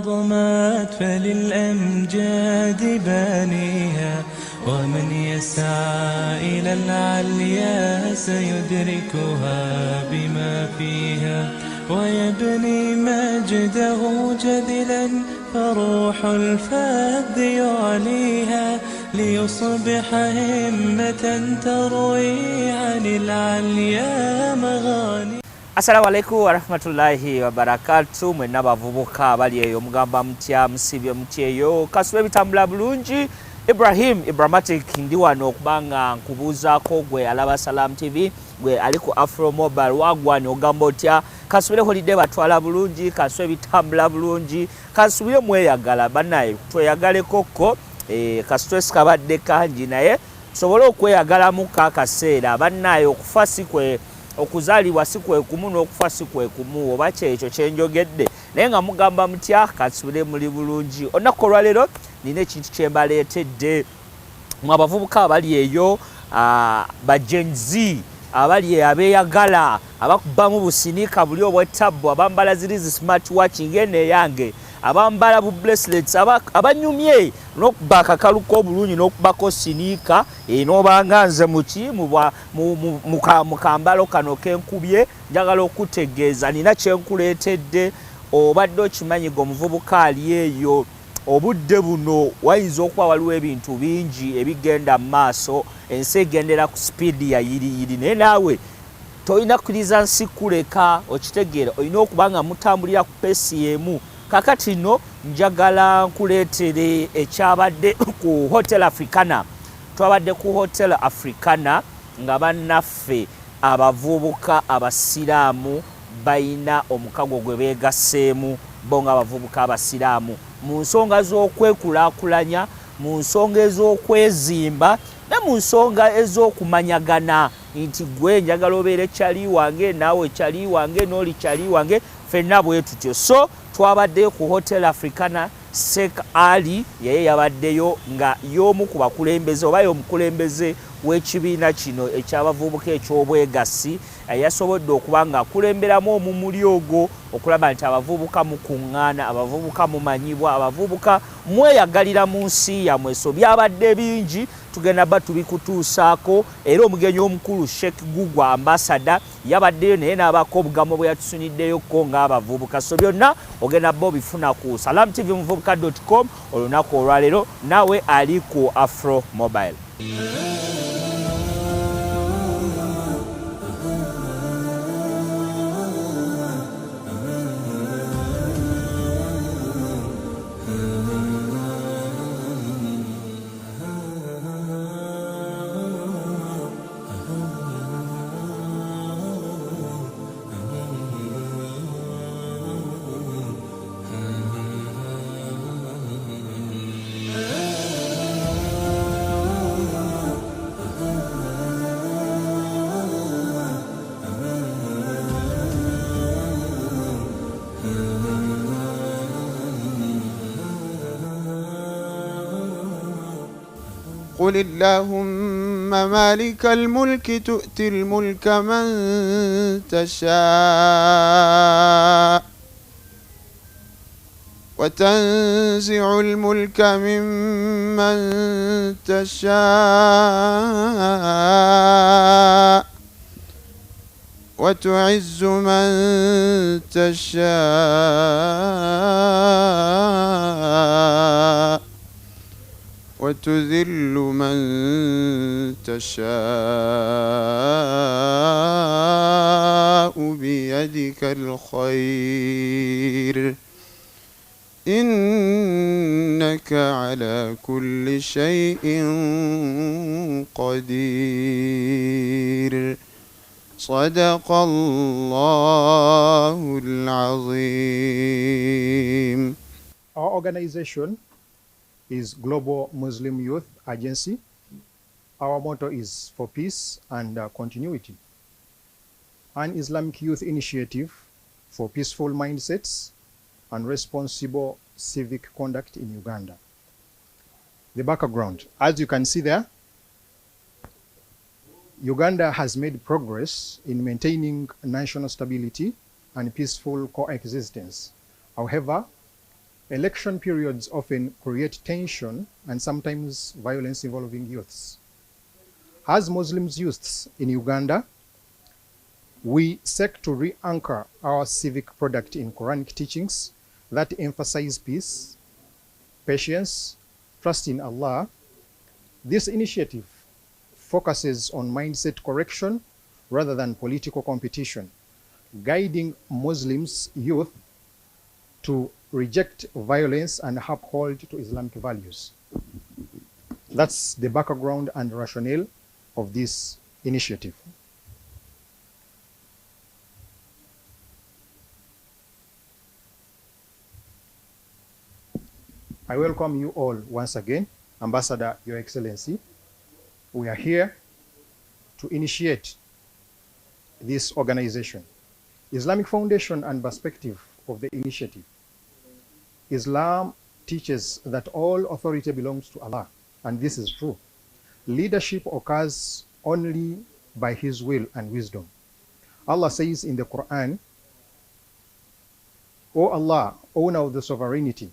ضمت فللأمجاد بانيها ومن يسعى إلى العليا سيدركها بما فيها ويبني مجده جذلا فروح الفذ يعليها ليصبح همة تروي عن العليا مغاني. Assalamu alaikum warahmatullahi wabarakatuh. Mwenna bavubuka abali eyo mugamba mutya musibye mutyeyo kasube bitambula bulungi. Ibrahmatic ndi wano okubanga nkubuuzaako gwe alaba Salam TV gwe ali ku Afro Mobile wagwani ogamba otya kasubire holiday batwala bulungi kasube bitambula bulungi kasubire mweyagala banaye tweyagalekoko kastress kabadde kangi naye tusobole okweyagala mu kaseera banaye okufa sikwe okuzaalibwa si kwe kumu n'okufa si kwe kumu oba kyekyo kyenjogedde naye nga mugamba mutya kasubire muli bulungi. Olunaku olwaleero nina ekintu kye mbaleetedde mwe abavubuka abali eyo ba Gen Z abali eyo abeeyagala abakubamu businiika buli obw'ettabbu abambala zirizi smart watch ng'eno eyange abambala bu bracelets abanyumye n'okuba akakalu k'obulungi n'okubako siniika n'obanga nze muki mu kambalo kano kenkubye njagala okutegeeza nina kyenkuleetedde obadde okimanyiga omuvubuka ali eyo obudde buno wayinza okuba waliwo ebintu bingi ebigenda mu maaso ensi egendera ku sipiidi ya yiriyiri naye naawe tolina kukkiriza nsi kuleka okitegeera olina okuba nga mutambulira ku peesi y'emu. Kakati no njagala nkuleetere ekyabadde ku Hotel Africana. Twabadde ku Hotel Africana nga bannaffe abavubuka abasiraamu bayina omukago gwe beegasseemu bo nga abavubuka abasiraamu mu nsonga z'okwekulaakulanya, mu nsonga ez'okwezimba ne mu nsonga ez'okumanyagana nti gwe njagala obeere kyali wange naawe kyali wange n'oli kyali wange ffenna bwe tutyo. So twabaddeyo ku Hotel Africana. Sheikh Ali yaye yabaddeyo nga y'omu ku bakulembeze oba y'omukulembeze w'ekibiina kino eky'abavubuka eky'obwegassi yasobodde okuba nga akulemberamu omumuli ogwo okulaba nti abavubuka mukuŋŋaana, abavubuka mumanyibwa, abavubuka mweyagalira mu nsi yammwe. So byabadde bingi tugenda ba tubikutuusaako era omugenyi omukulu Sheikh Gugwa ambassador yabaddeyo naye n'abako obugamo bwe yatusuniddeyo ng'abavubuka. So byonna ogenda bo bifuna ku salamtvmuvubuka.com olunaku olwaleero nawe ali ku Afro Mobile. قل اللهم مالك الملك تؤتي الملك من تشاء وتنزع الملك ممن تشاء وتعز من تشاء وتذل من تشاء بيدك الخير إنك على كل شيء قدير صدق الله العظيم. Our organization is Global Muslim Youth Agency. Our motto is for peace and continuity. An Islamic youth initiative for peaceful mindsets and responsible civic conduct in Uganda. The background, as you can see there, Uganda has made progress in maintaining national stability and peaceful coexistence. However, Election periods often create tension and sometimes violence involving youths. As Muslims youths in Uganda, we seek to re-anchor our civic product in Quranic teachings that emphasize peace, patience, trust in Allah. This initiative focuses on mindset correction rather than political competition, guiding Muslims youth to reject violence and uphold to Islamic values. That's the background and rationale of this initiative. I welcome you all once again, Ambassador, Your Excellency. We are here to initiate this organization. Islamic foundation and perspective of the initiative. Islam teaches that all authority belongs to Allah, and this is true. Leadership occurs only by His will and wisdom. Allah says in the Quran, O Allah, owner of the sovereignty,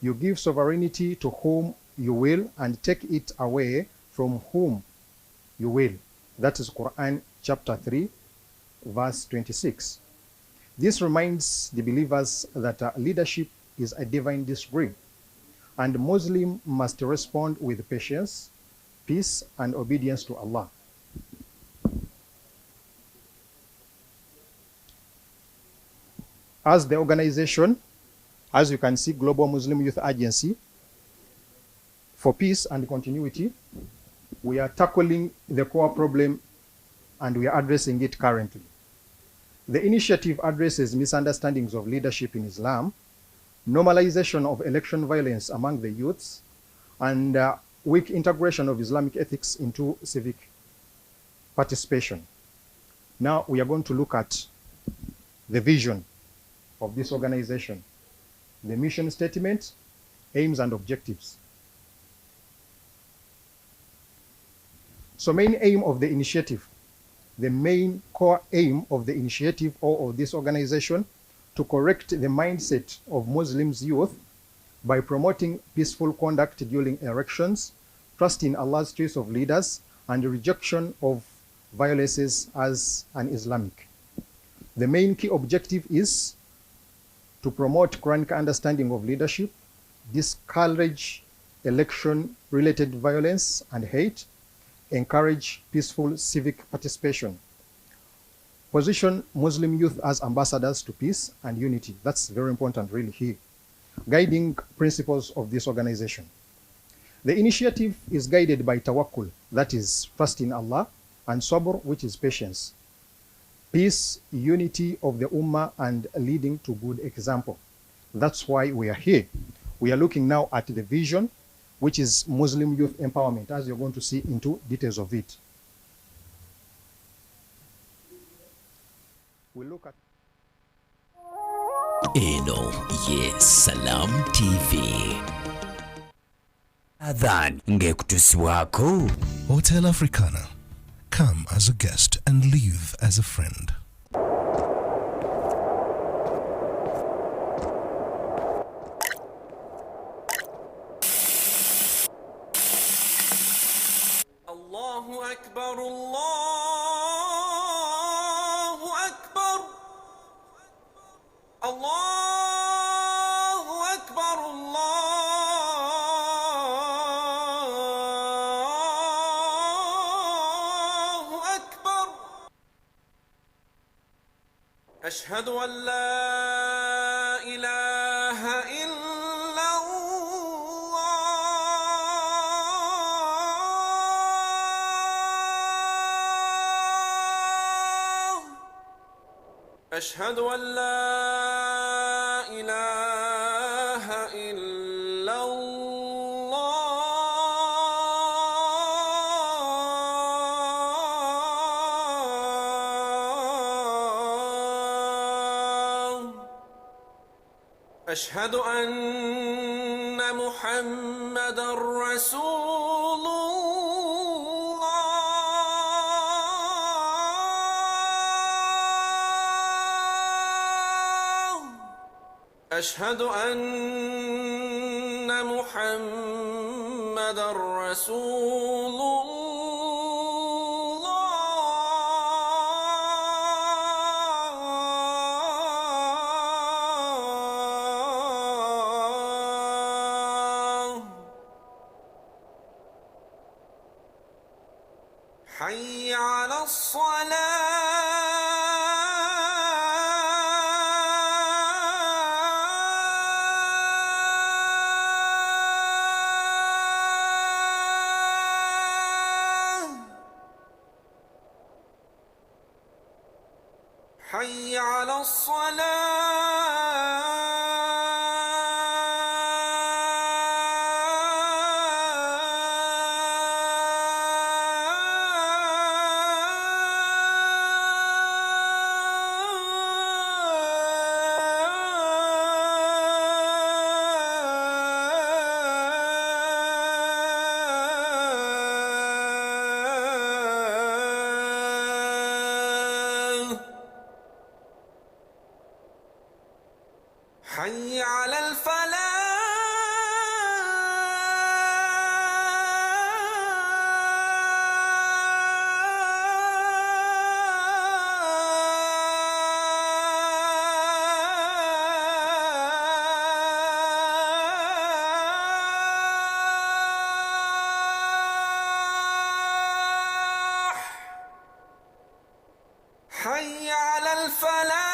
you give sovereignty to whom you will and take it away from whom you will. That is Quran chapter 3, verse 26. This reminds the believers that leadership is a divine decree, and Muslim must respond with patience, peace, and obedience to Allah. As the organization, as you can see, Global Muslim Youth Agency for Peace and Continuity, we are tackling the core problem and we are addressing it currently. The initiative addresses misunderstandings of leadership in Islam, normalization of election violence among the youths, and weak integration of Islamic ethics into civic participation. Now we are going to look at the vision of this organization, the mission statement, aims and objectives. So main aim of the initiative, the main core aim of the initiative or of this organization, to correct the mindset of Muslims youth by promoting peaceful conduct during elections, trust in Allah's choice of leaders, and the rejection of violences as an Islamic. The main key objective is to promote Quranic understanding of leadership, discourage election-related violence and hate, encourage peaceful civic participation, position Muslim youth as ambassadors to peace and unity. That's very important really here. Guiding principles of this organization. The initiative is guided by tawakkul, that is trust in Allah, and sabr, which is patience. Peace, unity of the ummah, and leading to good example. That's why we are here. We are looking now at the vision, which is Muslim youth empowerment, as you're going to see into details of it. We look at Eno ye Salam TV. Adhan ngekutuswako. Hotel Africana. Come as a guest and leave as a friend. Allahu Akbar, Allahu Akbar, Allahu Akbar, Allahu Akbar. Ashhadu an la ilaha illa أشهد أن لا إله إلا الله أشهد أن محمدًا رسول أشهد أن محمد رسول الله. حي على الصلاة. حي على الصلاة. حي على الفلاح. حي على الفلاح.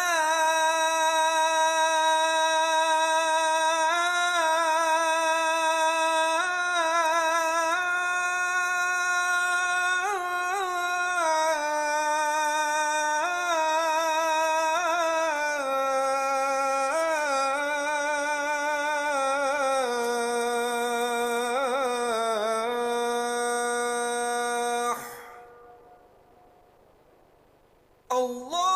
الله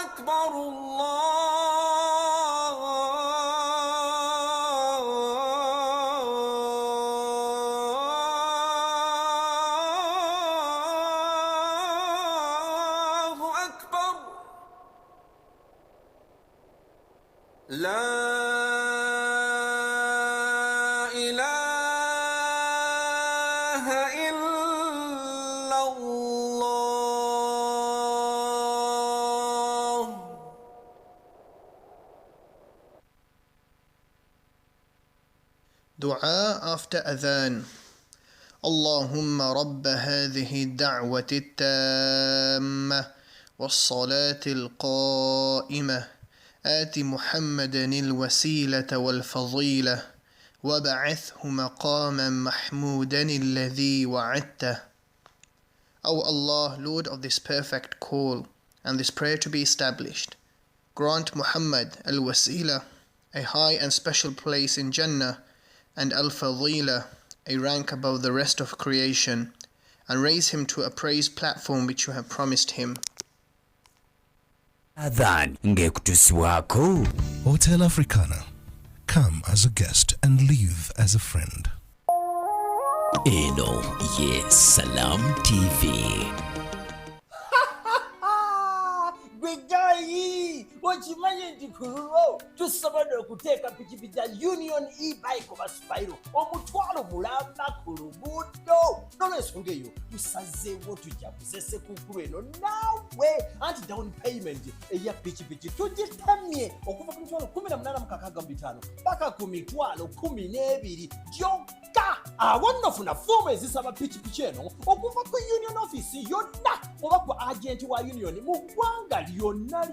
أكبر. الله أكبر. لا إله إلا الله. Dua after adhan. اللهم رب هذه الدعوة التامة والصلاة القائمة آت محمدا الوسيلة والفضيلة وبعثه مقاما محمودا الذي وعدته. O Allah, Lord of this perfect call and this prayer to be established, grant Muhammad al-Wasila a high and special place in Jannah and al-Fadila a rank above the rest of creation, and raise him to a praise platform which you have promised him. Adhan ngekutusibwako. Hotel Africana. Come as a guest and leave as a friend. Eno ye Salam TV. Gwegayi wakimanye nti ku lulwo tusobola okuteeka pikipiki ya Union e-bike oba Spiro omutwalo mulamba ku luguudo. N'olwensonga eyo tusazeewo tujaguze sekunkulu eno naawe anti down payment eya pikipiki tugitamye okuva ku mitwalo 18,650 paka ku mitwalo 12 gyokka. Awo nno funa foomu ezisaba pikipiki eno okuva ku Union office yonna oba ku agenti wa Union mu ggwanga lyonna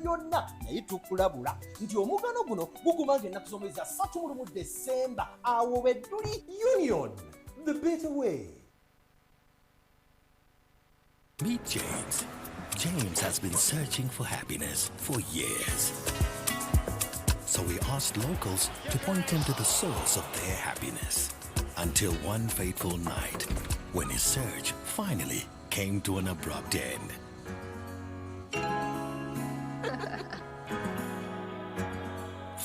naye tukulabula nti omugano guno gugumanga ennaku z'omwezi 31 December. Awo we tuli Union, the better way. Meet James. James has been searching for happiness for years. So we asked locals to point him to the source of their happiness. Until one fateful night, when his search finally came to an abrupt end.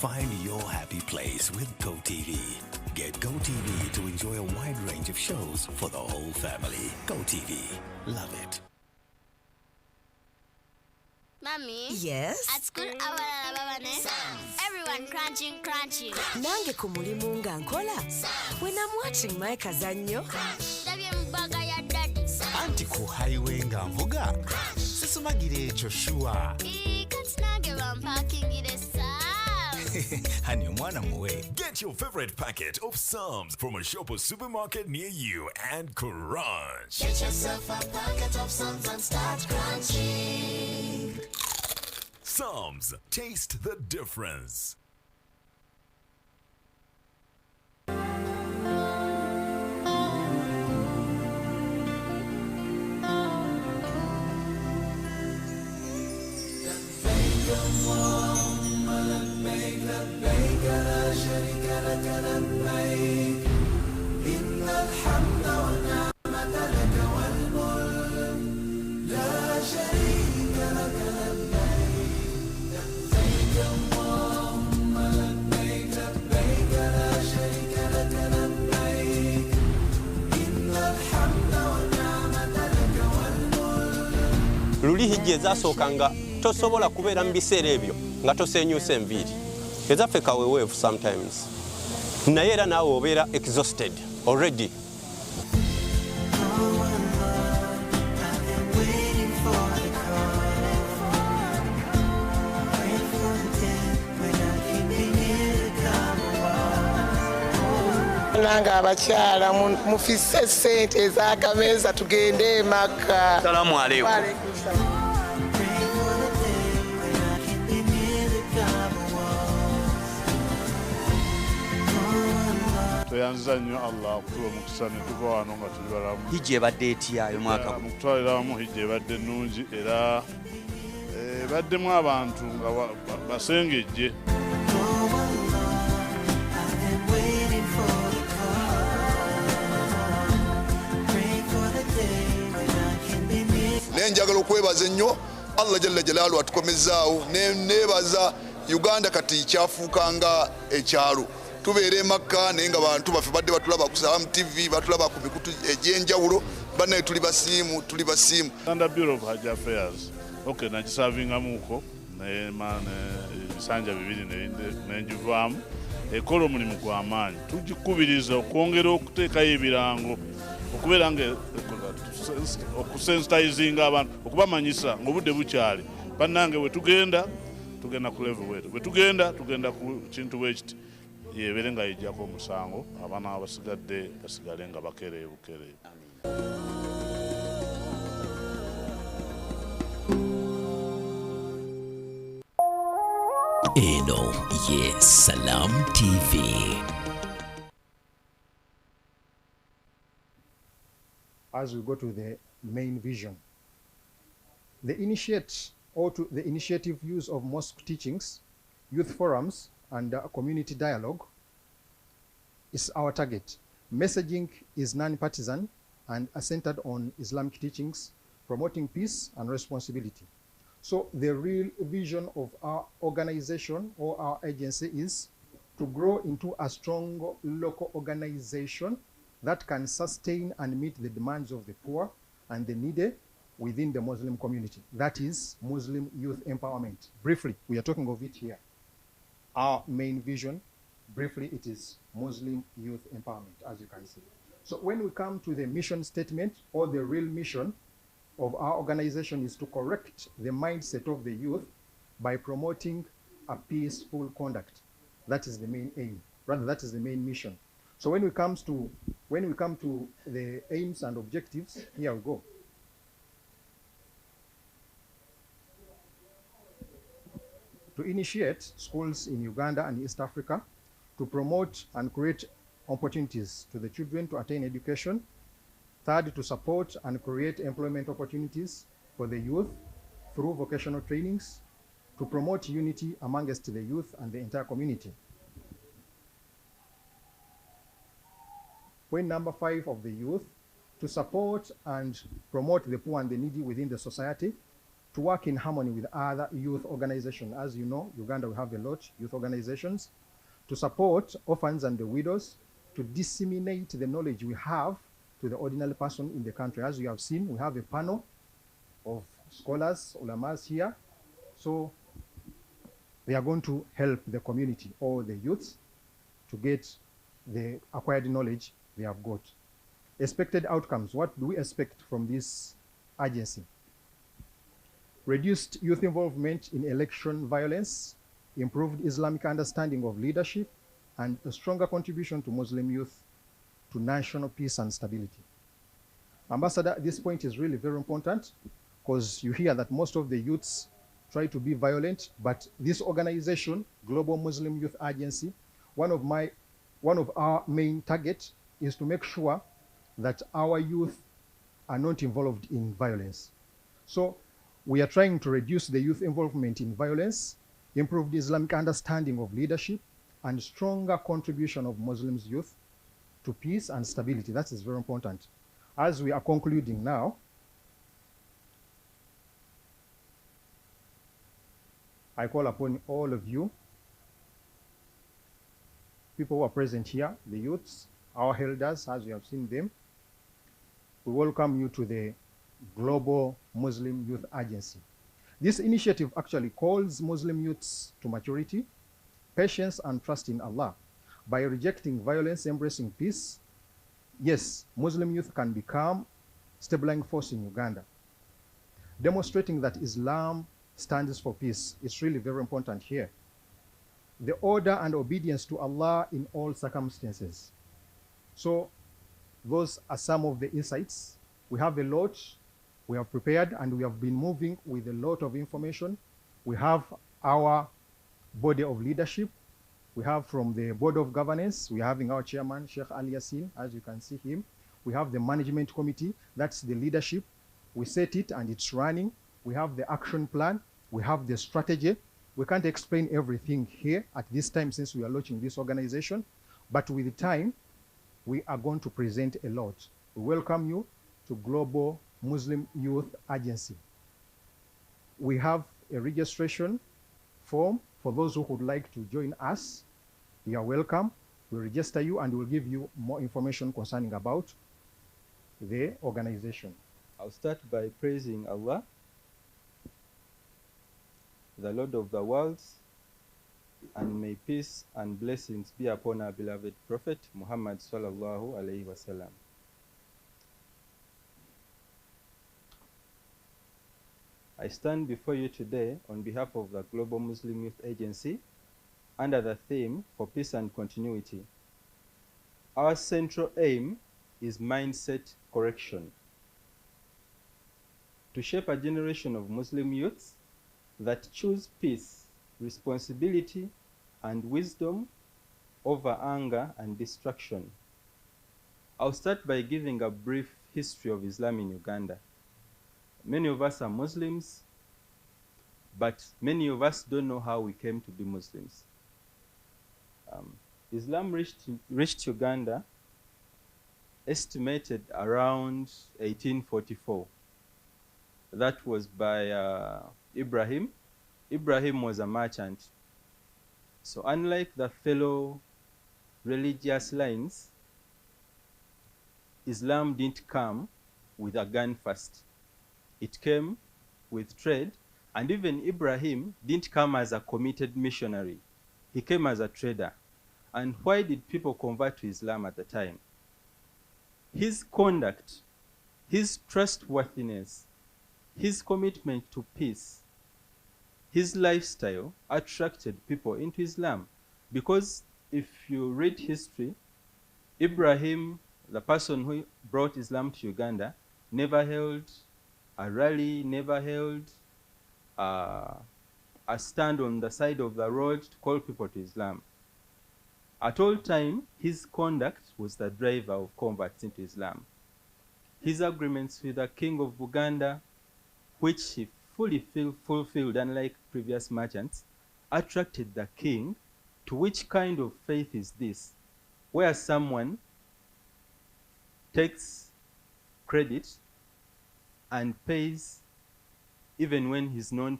Find your happy place with GoTV. Get GoTV to enjoy a wide range of shows for the whole family. GoTV. Love it. Mami, Yes. At school, everyone crunching. Nange ku mulimu nga nkola. When I'm watching my kazanyo. Anti ku highway nga nvuga. Sisumagire ekyo shuwa. Honey, mwana muwe. Get your favorite packet of Psalms from a shop or supermarket near you and crunch. Get yourself a packet of Psalms and start crunching. Psalms, taste the difference. Luli hijja ezasookanga tosobola kubeera mu biseera ebyo nga tosenyuusa enviiri. Ezaffe kaweweevu sometimes. Naye era naawe obeera exhausted already. Nanga abakyala mufisse ssente ez'akameeza tugende emaka. Salaamu alaikum. Tuyanziza nnyo Allah okutuwa omukisa ne tuva wano nga tuli balamu. Hijja ebadde etya Omukago? Mukutwalira wamu hijja ebadde nnungi era ebaddemu abantu nga basengejje. Njagala okwebaza ennyo Allah jalla jalaalu atukomezaawo nebaza Uganda kati kyafuukanga ekyalo tubeera emakka naye nga bantu baffe badde batulaba ku Salaam TV batulaba ku mikutu egy'enjawulo bannaye tuli basiimu. Uganda Bureau of Hajj Affairs nagisavingamuuko ebisanja bibiri nenjivaamu ekola omulimu gw'amaanyi tugikubiriza okwongera okuteekayo ebirango okubeera nga okusensitizinga abantu okubamanyisa ng'obudde bukyali bannange tugenda ku level bwe tugenda ku kintu bwekiti yebeere nga yejjako omusango abaana abasigadde basigale nga bakereebu. Eno ye Salaam TV. As we go to the main vision, the initiative use of mosque teachings, youth forums, and community dialogue is our target. Messaging is non-partisan and centered on Islamic teachings, promoting peace and responsibility. So the real vision of our organization or our agency is to grow into a strong local organization that can sustain and meet the demands of the poor and the needy within the Muslim community. That is Muslim youth empowerment. Briefly, we are talking of it here. Our main vision, briefly, it is Muslim youth empowerment, as you can see. So when we come to the mission statement, or the real mission of our organization is to correct the mindset of the youth by promoting a peaceful conduct. That is the main aim. Rather, that is the main mission. So when we come to the aims and objectives, here we go. To initiate schools in Uganda and East Africa, to promote and create opportunities to the children to attain education. Third, to support and create employment opportunities for the youth through vocational trainings, to promote unity amongst the youth and the entire community. Point number 5 of the youth, to support and promote the poor and the needy within the society, to work in harmony with other youth organizations. As you know, Uganda, we have a lot of youth organizations. To support orphans and the widows, to disseminate the knowledge we have to the ordinary person in the country. As you have seen, we have a panel of scholars, ulamas here. So they are going to help the community or the youth to get the acquired knowledge they have got. Expected outcomes. What do we expect from this agency? Reduced youth involvement in election violence, improved Islamic understanding of leadership, and a stronger contribution to Muslim youth to national peace and stability. Ambassador, this point is really very important because you hear that most of the youths try to be violent, but this organization, Global Muslim Youth Agency, one of our main targets is to make sure that our youth are not involved in violence. So we are trying to reduce the youth involvement in violence, improve the Islamic understanding of leadership, and stronger contribution of Muslims youth to peace and stability. That is very important. As we are concluding now, I call upon all of you, people who are present here, the youths, our elders, as you have seen them, we welcome you to the Global Muslim Youth Agency. This initiative actually calls Muslim youths to maturity, patience, and trust in Allah. By rejecting violence, embracing peace, yes, Muslim youth can become stabilizing force in Uganda. Demonstrating that Islam stands for peace. It's really very important here. The order and obedience to Allah in all circumstances. So those are some of the insights. We have a lot. We have prepared and we have been moving with a lot of information. We have our body of leadership. We have from the board of governance, we're having our chairman, Sheikh Ali Yassin, as you can see him. We have the management committee, that's the leadership. We set it and it's running. We have the action plan. We have the strategy. We can't explain everything here at this time since we are launching this organization, but with the time, we are going to present a lot. We welcome you to Global Muslim Youth Agency. We have a registration form for those who would like to join us. You are welcome. We'll register you and we'll give you more information concerning about the organization. I'll start by praising Allah, the Lord of the worlds, and may peace and blessings be upon our beloved Prophet Muhammad sallallahu alaihi wasallam. I stand before you today on behalf of the Global Muslim Youth Agency under the theme for peace and continuity. Our central aim is mindset correction. To shape a generation of Muslim youths that choose peace, responsibility, and wisdom over anger and distraction. I'll start by giving a brief history of Islam in Uganda. Many of us are Muslims, but many of us don't know how we came to be Muslims. Islam reached Uganda estimated around 1844. That was by Ibrahim. Ibrahim was a merchant. So unlike the fellow religious lines, Islam didn't come with a gun first. It came with trade, and even Ibrahim didn't come as a committed missionary. He came as a trader. And why did people convert to Islam at the time? His conduct, his trustworthiness, his commitment to peace, his lifestyle attracted people into Islam. Because if you read history, Ibrahim, the person who brought Islam to Uganda, never held a rally, never held a stand on the side of the road to call people to Islam. At all time, his conduct was the driver of converts into Islam. His agreements with the king of Buganda, which he fully fulfilled, unlike previous merchants, attracted the king to which kind of faith is this, where someone takes credit and pays even when he's not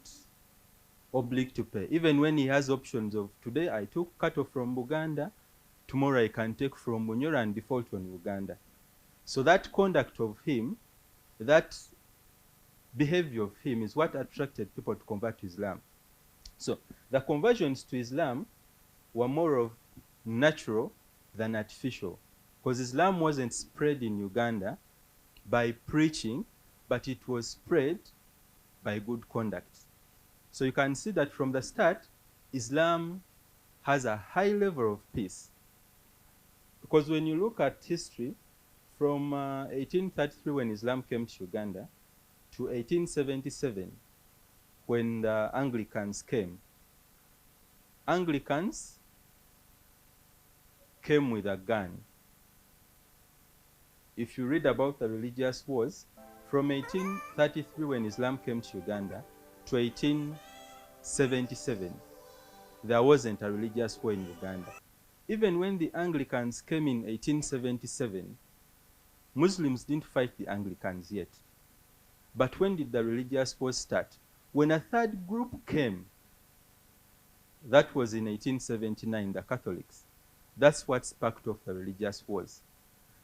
obliged to pay, even when he has options of today I took cattle from Buganda, tomorrow I can take from Bunyoro and default on Uganda. So that conduct of him, that behavior of him is what attracted people to convert to Islam. So the conversions to Islam were more of natural than artificial, because Islam wasn't spread in Uganda by preaching, but it was spread by good conduct. So you can see that from the start, Islam has a high level of peace. Because when you look at history, from 1833 when Islam came to Uganda to 1877 when the Anglicans came, Anglicans came with a gun. If you read about the religious wars, from 1833 when Islam came to Uganda to 1877, there wasn't a religious war in Uganda. Even when the Anglicans came in 1877, Muslims didn't fight the Anglicans yet. But when did the religious wars start? When a third group came, that was in 1879, the Catholics. That's what sparked off the religious wars.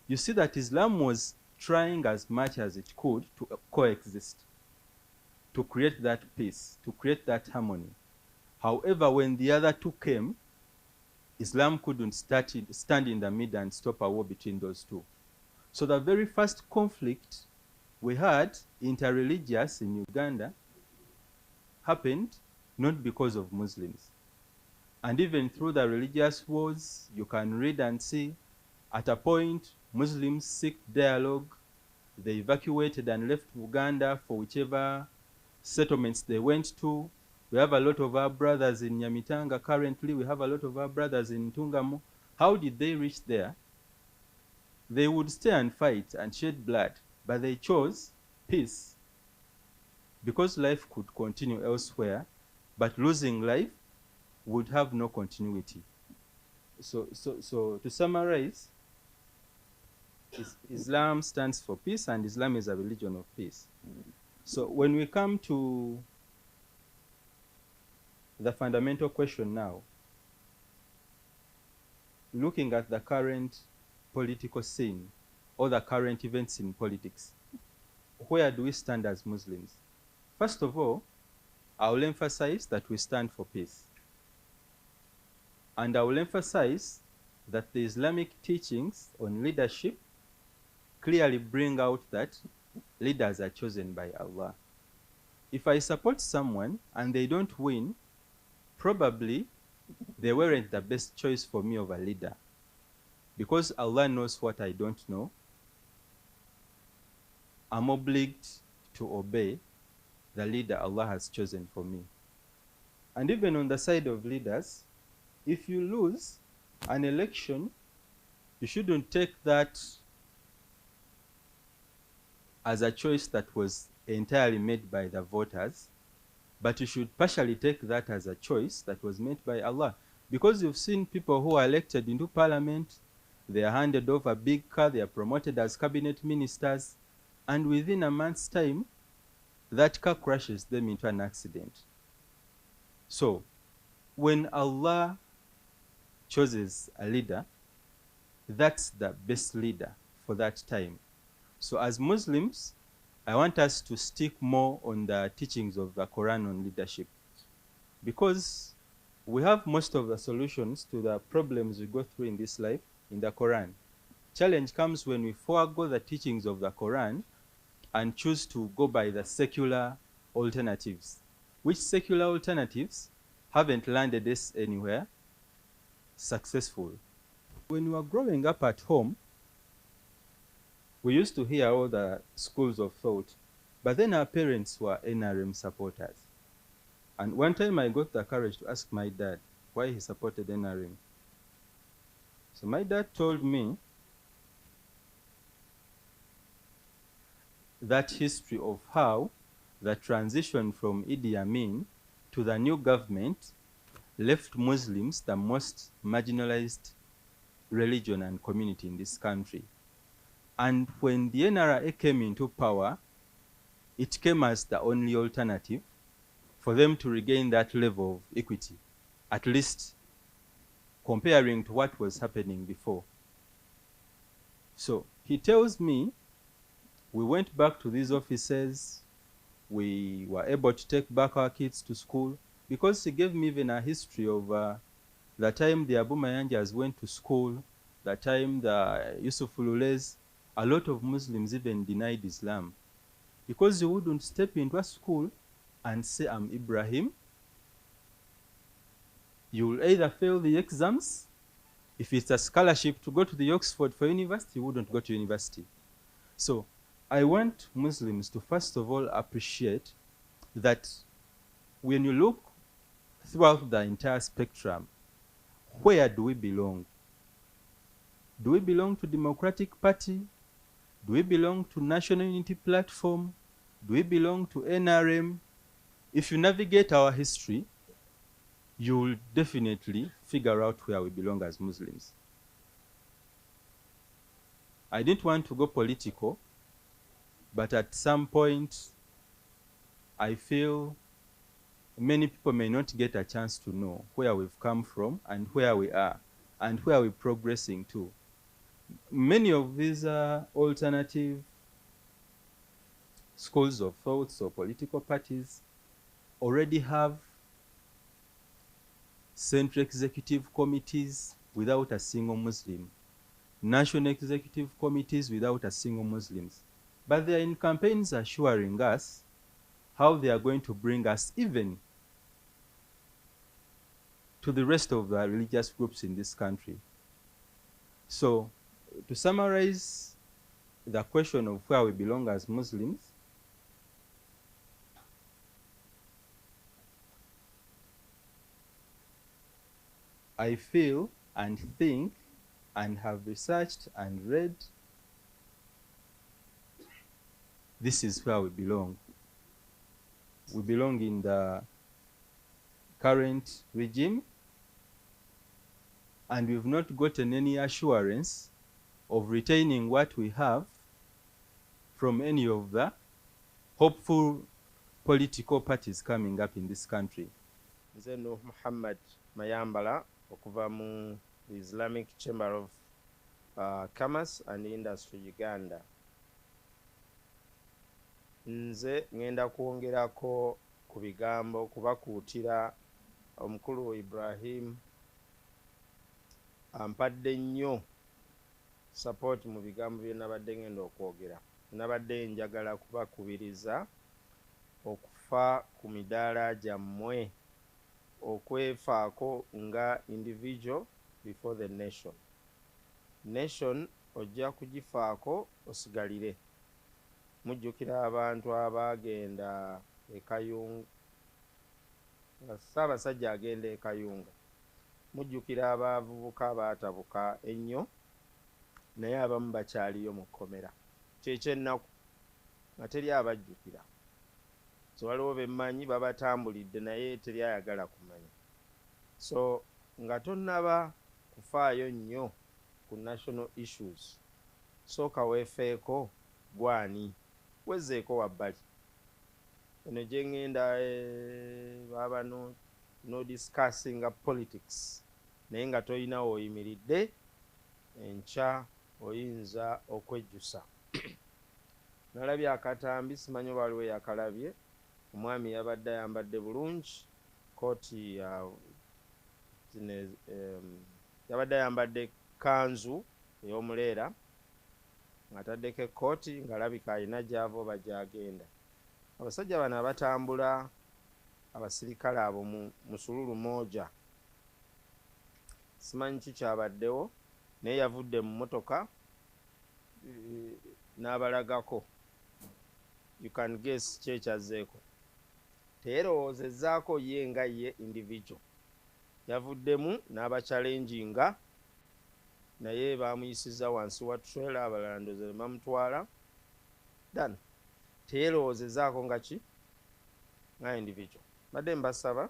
You see that Islam was trying as much as it could to coexist, to create that peace, to create that harmony. However, when the other two came, Islam couldn't stand in the middle and stop a war between those two. So the very first conflict we had, interreligious in Uganda, happened not because of Muslims. And even through the religious wars, you can read and see, at a point, Muslims seek dialogue. They evacuated and left Uganda for whichever settlements they went to. We have a lot of our brothers in Nyamitanga currently. We have a lot of our brothers in Tungamo. How did they reach there? They would stay and fight and shed blood, but they chose peace because life could continue elsewhere, but losing life would have no continuity. So to summarize, Islam stands for peace, and Islam is a religion of peace. So when we come to the fundamental question now, looking at the current political scene or the current events in politics, where do we stand as Muslims? First of all, I will emphasize that we stand for peace. And I will emphasize that the Islamic teachings on leadership clearly bring out that leaders are chosen by Allah. If I support someone and they don't win, probably they weren't the best choice for me of a leader. Because Allah knows what I don't know, I'm obliged to obey the leader Allah has chosen for me. And even on the side of leaders, if you lose an election, you shouldn't take that as a choice that was entirely made by the voters, but you should partially take that as a choice that was made by Allah. Because you've seen people who are elected into parliament, they are handed over a big car, they are promoted as cabinet ministers, and within a month's time, that car crashes them into an accident. So, when Allah chooses a leader, that's the best leader for that time. So as Muslims, I want us to stick more on the teachings of the Quran on leadership, because we have most of the solutions to the problems we go through in this life in the Quran. Challenge comes when we forego the teachings of the Quran and choose to go by the secular alternatives, which secular alternatives haven't landed us anywhere successful. When we were growing up at home, we used to hear all the schools of thought, but then our parents were NRM supporters. And one time I got the courage to ask my dad why he supported NRM. So my dad told me that history of how the transition from Idi Amin to the new government left Muslims the most marginalized religion and community in this country. And when the NRA came into power, it came as the only alternative for them to regain that level of equity, at least comparing to what was happening before. So he tells me, we went back to these offices, we were able to take back our kids to school, because she gave me even a history of the time the Abu Mayanjas went to school, the time the Yusuf Lulez, a lot of Muslims even denied Islam. Because you wouldn't step into a school and say, I'm Ibrahim. You will either fail the exams. If it's a scholarship to go to the Oxford for university, you wouldn't go to university. So I want Muslims to first of all appreciate that when you look throughout the entire spectrum, where do we belong? Do we belong to Democratic Party? Do we belong to National Unity Platform? Do we belong to NRM? If you navigate our history, you will definitely figure out where we belong as Muslims. I didn't want to go political, but at some point, I feel many people may not get a chance to know where we've come from and where we are and where we're progressing to. Many of these alternative schools of thoughts or political parties already have central executive committees without a single Muslim, national executive committees without a single Muslim. But they are in campaigns assuring us how they are going to bring us even to the rest of the religious groups in this country. So, to summarize the question of where we belong as Muslims, I feel and think and have researched and read, this is where we belong. We belong in the current regime, and we've not gotten any assurance of retaining what we have from any of the hopeful political parties coming up in this country. Nze Nuh Muhammad Mayambala okuva mu the Islamic Chamber of Commerce and Industry Uganda. Nze ngenda kwongerako ku bigambo kubakuutira omukulu Ibrahim ampadde nnyo support mu bigambo bye nabadde ngenda okwogera. Nabadde njagala kubakubiriza okufa ku midaala gyammwe, okwefaako nga individual before the nation. Nation ojja kugifaako osigalire. Mujjukira abantu abagenda e Kayunga, Ssaabasajja agenda e Kayunga. Mujjukira abavubuka abaatabuka ennyo naye abamu bakyaliyo mu kkomera. Kyekyennaku nga teri abajjukira. So waliwo bemmanyi babatambulidde naye teri ayagala kumanya. So nga tonnaba kufaayo nnyo ku national issues, sooka weefeeko gwani, wezzeeko wabbali. Eno gye ngenda baba no discussing politics, naye nga toyina oyimiridde, enkya oyinza okwejjusa. Nalabye akatambi, simanyi oba waliwo yakalabye. Omwami yabadde ayambadde bulungi kooti yabadde ayambadde kanzu ey'omuleera ng'ataddeko ekkooti ng'alabika alina gy'ava oba gy'agenda. Abasajja bano abatambula, abasirikale abo mu sululu moja, simanyi ki kyabaddewo, naye yavudde mu mmotoka n'abalagako. You can guess kyekyazeeko. Teyerowoozezzaako ye nga ye individual. Yavuddemu n'abachallenginga, naye baamuyisiza wansi wa trailer, abalala ndoozi ne bamutwala. Done. Teyerowoozezzaako nga ki? Nga individual. Badde mbasaba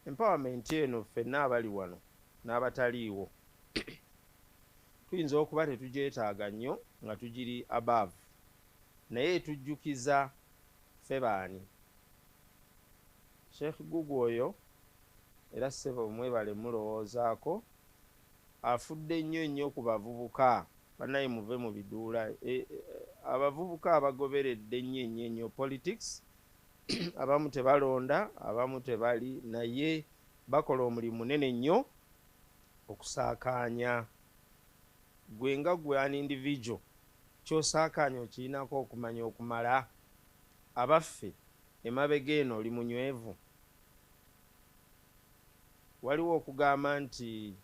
empowerment eno ffenna abali wano n'abataliiwo tuyinza okuba tetugyetaaga nnyo nga tugiri above, naye tujjukiza ffe baani. Sheikh Gugu oyo era ssebo mwebale mulowoozaako, afudde nnyo ku bavubuka. Bannaye muve mu biduula. Abavubuka abagoberedde nnyo politics abamu tebalonda, abamu tebali, naye bakola omulimu munene nnyo okusaakaanya. Gwe nga gwe an individual kyosaakaanya okirinako okumanya okumala. Abaffe emabega eno oli munywevu. Waliwo okugamba nti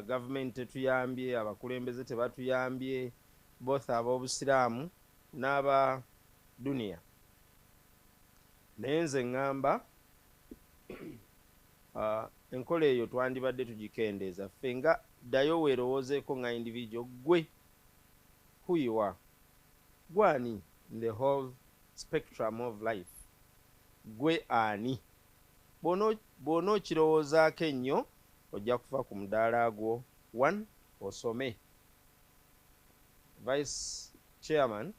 gavumenti tetuyambye, abakulembeze tebatuyambye, both ab'obusiraamu n'aba duniya. Naye nze ŋŋamba enkola eyo twandibadde tugikendeeza. Ffe nga ddayo weerowoozeeko nga individual, gwe who you are, gwani in the whole spectrum of life, gwe ani. Bw'ona okirowoozaako ennyo ojja kufa ku mudaala gwo. 1 osome. Vice chairman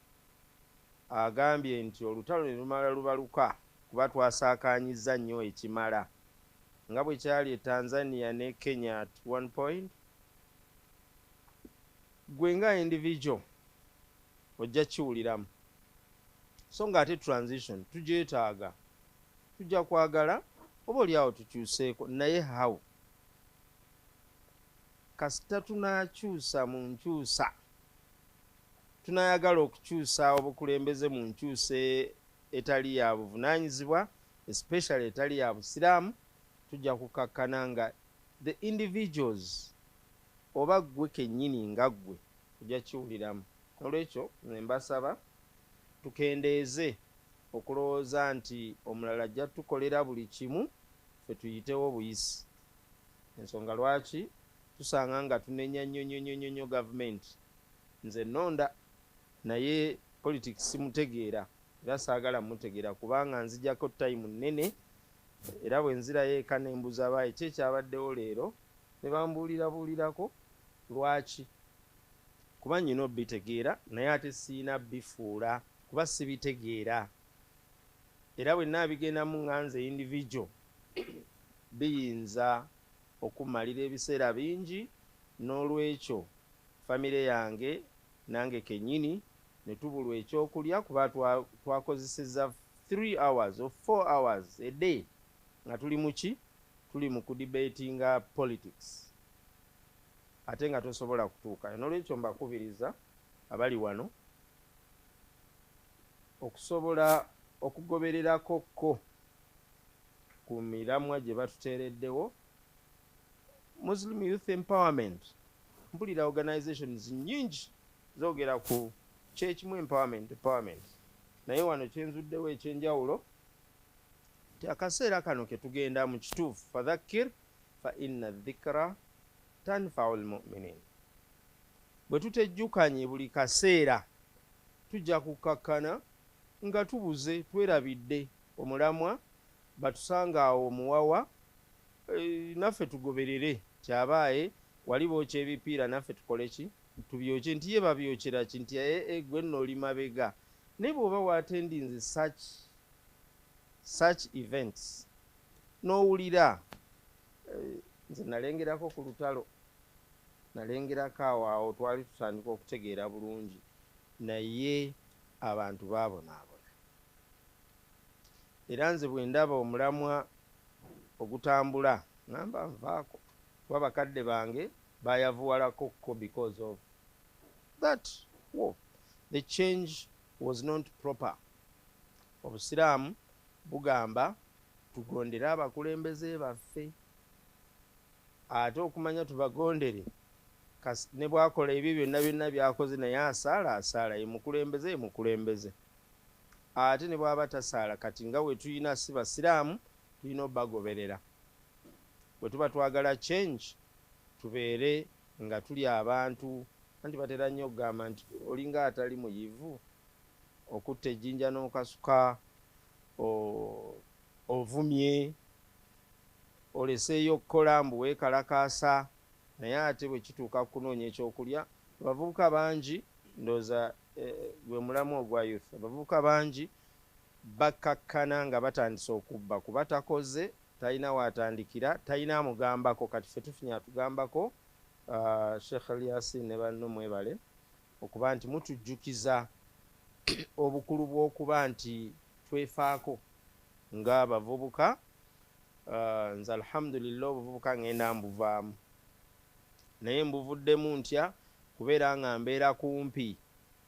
agambye nti olutalo ne lumala lubaluka kuba twasaakaanyizza nnyo ekimala, nga bwe kyali e Tanzania ne Kenya at one point. Gwe nga individual ojja kiwuliramu. So nga ate transition tugyetaaga, tujja kwagala oba oli awo tukyuseeko, naye how? Kasita tunaakyusa mu nkyusa, tunayagala okukyusa obukulembeze mu nkyusa etali ya buvunaanyizibwa, especially etali ya busiraamu, tujja kukakkana nga the individuals oba gwe kennyini nga gwe ojja kiwuliramu. Olwekyo nze mbasaba tukendeeze okulowooza nti omulala ajja tukolera buli kimu, ffe tuyitewo buyisi. Ensonga lwaki tusanga nga tunenya nnyo gavumenti. Nze nonda, naye politics simutegeera era saagala mutegeera kubanga nzijjako time nnene, era bwe nzirayo eka ne mbuza baayi ki ekyabaddewo leero, ne bambuulirako lwaki. Kuba nnyina obitegeera naye ate siina bifuula kuba sibitegeera. Era bwe naabigendamu nga nze individual biyinza okumalira ebiseera bingi, n'olwekyo famire yange nange kennyini ne tubulwa ekyokulya kuba twakozesezza 3 hours or 4 hours a day nga tuli muki, tuli mu kudibatinga politics ate nga tosobola kutuuka. N'olwekyo mbakubiriza abali wano okusobola okugobererako ku miramwa gye batuteereddewo. Muslim Youth Empowerment, mpulira organizations nyingi zoogera ku kyekimu empowerment, naye wano kyenzuddewo ekyenjawulo nti akaseera kano ke tugenda mu kituufu, fadhakkir fa inna dhikra tanfa'u lmuminin. Bwe tutejjukanye buli kaseera tujja kukakkana nga tubuze, twerabidde omulamwa batusanga awo omuwawa, naffe tugoberere kyabaaye wali bookya ebipiira naffe tukole ki, tubyoke nti ye babyokera ki nti gwe nno oli mabega. Naye bw'oba waatendinze such events n'owulira, nze nalengerako ku lutalo, nalengerako awo twali tutandika okutegeera bulungi, naye abantu baabonaabona. Era nze bwe ndaba omulamwa ogutambula ngamba nvaako kuba bakadde bange bayavuwalako because of that war. The change was not proper. Obusiraamu bugamba tugondere abakulembeze baffe, ate okumanya tubagondere ne bwakola ebyo byonna byakoze naye asaala ye mukulembeze. Ate ne bwaba tasaala, kati nga we tuyina si basiraamu tulina obbagoberera. Bwe tuba twagala change tubeere nga tuli abantu, anti batera nnyo okugamba nti olinga atali muyivu, okutta ejjinja n'okasuka, ovumye, oleseeyo okukola mbu weekalakaasa, naye ate bwe kituuka kunoonya ekyokulya. Abavubuka bangi ndowooza gwe mulamu ogwa youth, abavubuka bangi bakakkana nga batandise okubba kuba takoze, talina waatandikira, talina amugambako. Kati ffe tufunye atugambako, Sheikh Yasin ne banno mwebale okuba nti mutujjukiza obukulu bw'okuba nti twefaako ng'abavubuka. Nze alhamdulillah obuvubuka ngenda mbuvaamu, naye mbuvuddemu ntya kubeera nga mbeera kumpi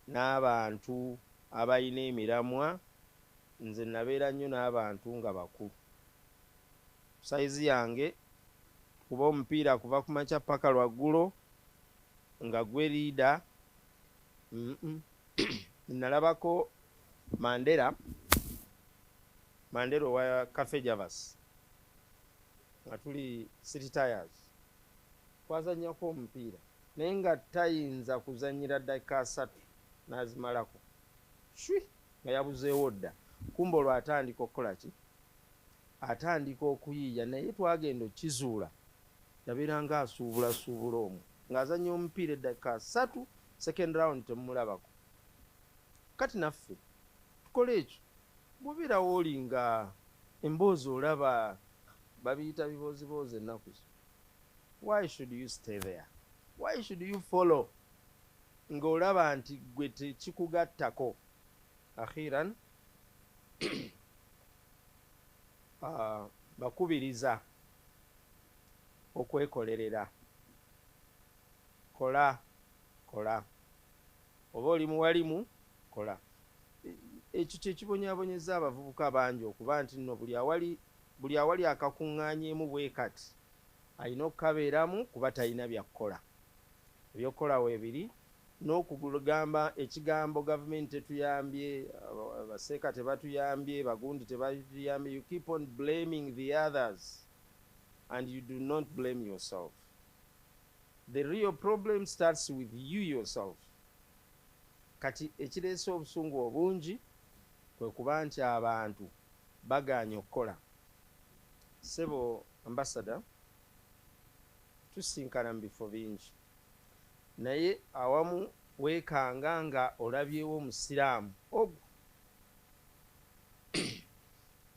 n'abantu abalina emiramwa. Nze nabeera nnyo n'abantu nga bakulu. Saizi yange kuba omupiira kuva ku makya paka lwaggulo nga gwe liida. Nalabako Mandela wa Cafe Javas nga tuli City Tires, twazannyako omupiira naye nga tayinza kuzannyira dakika 3 n'azimalako shwi nga yabuzeewo dda. Kumba olwo atandika okukola ki? Atandika okuyiiya, naye twagenda okizuula yabeera nga asuubulasuubula omwo ng'azannya omupiira eddakika 3, second round temumulabako. Kati naffe tukola ekyo. Bw'obeerawo oli nga emboozi olaba babiyita biboozibozi ennaku zo, why should you stay there? Why should you follow ng'olaba nti gwe tekikugattako? Akhiran bakubiriza okwekolerera. Kola oba oli muwalimu kola. Ekyo kyekibonyaabonyeza abavubuka bangi okuba nti nno buli awali akakuŋŋaanyeemu bwe kati alina okukabeeramu kuba talina byakukola. Ebyokukola weebiri n'okugamba ekigambo gavumenti tetuyambye, abaseeka tebatuyambye, bagundi tebatuyambye. You keep on blaming the others and you do not blame yourself. The real problem starts with you yourself. Kati ekireese obusungu obungi kwe kuba nti abantu bagaanye okukola. Sebo ambassador, tusinkana mu bifo bingi, naye awamu weekanga nga olabyewo omusiraamu ogwo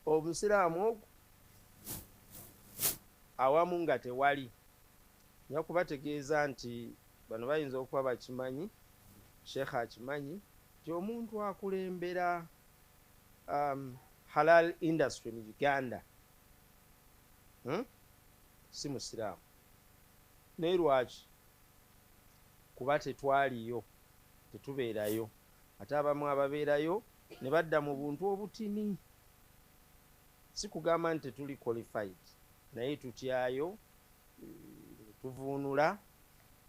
omusiraamu ogwo awamu nga tewali. Nja kubategeeza nti bano bayinza okuba bakimanyi, Sheikh akimanyi nti omuntu akulembera halal industry mu Uganda si musiraamu. Naye lwaki? Kuba tetwaliyo, tetubeerayo. Ate abamu ababeerayo ne badda mu buntu obutini. Si kugamba nti tetuli qualified, naye tutyayo, tuvuunula.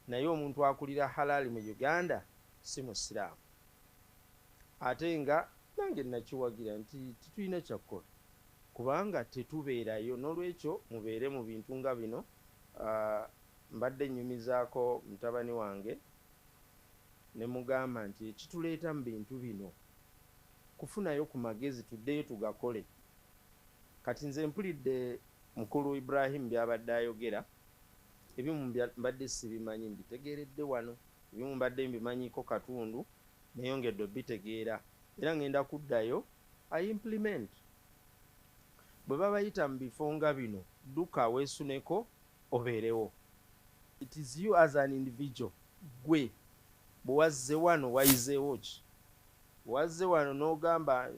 Naye omuntu akulira halali mu Uganda si musiraamu. Ate nga nange nakiwagira nti tetulina kyakukola kubanga tetubeerayo. N'olwekyo mubeere mu bintu nga bino. Mbadde nnyumizaako mutabani wange ne mugamba nti ekituleeta mu bintu bino kufunayo ku magezi, tuddeyo tugakole. Kati nze mpulidde mukulu Ibrahim byabadde ayogera, ebimu mbadde sibimanyi mbitegeeredde wano, ebimu mbadde mbimanyiko katundu neyongedde obitegeera, era ngenda kuddayo implement. Bwe babayita mu bifo nga bino, dduka weesuneko obeerewo. It is you as an individual. Gwe bwe wazze wano wayizeewo ki? Wazze wano n'ogamba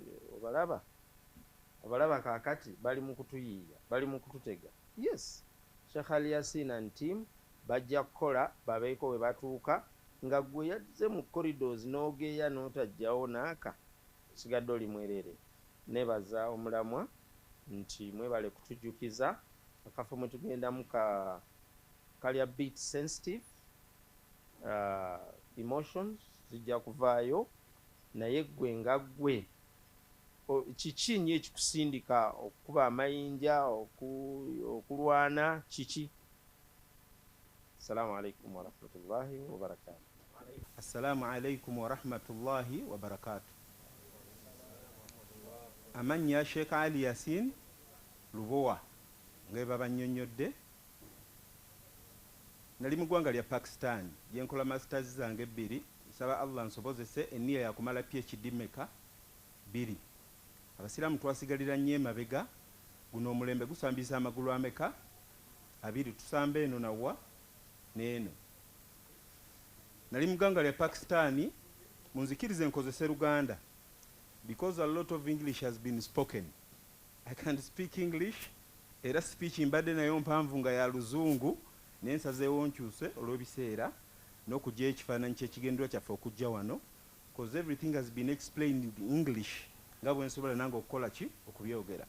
obalaba kaakati bali mu kutuyiiya, bali mu kututega. Yes, Sheikh Ali Yasin and team bajja kukola babeeko we batuuka nga gwe yazze mu corridors n'ogeeya n'otajjawo naaka, osigadde oli mwerere. Nebaza omulamwa nti mwebale kutujjukiza akafo mwe tugendamu kali a bit sensitive, emotions zijja kuvaayo. Naye gwe nga gwe kiki nnyo ekikusindika okukuba amayinja, okulwana kiki? Assalamu alaikum warahmatullahi wabarakatuh. Assalamu alaikum warahmatullahi wabarakatuh. Amannya Sheikh Ali Yasin Lubowa ngeba bannyonnyodde. Nali mu ggwanga lya Pakistan gyenkola masters zange 2. Nsaba Allah nsobozese enniya yakumala PhD meka 2. Abasiraamu twasigalira nnyo emabega. Guno omulembe gusambisa amagulu ameka 2. Tusamba eno nawa n'eno. Nali mu ggwanga lya Pakistan, munzikirize nkozese Luganda. because a lot of English has been spoken. I can't speak English. Era speech mbadde nayo mpanvu nga ya luzungu nensazeewo nkyuse olw'ebiseera n'okujja ekifaananyi ky'ekigendera kyaffe okujja wano, because everything has been explained in English nga bwe nsobola nange okukola ki okubyogera.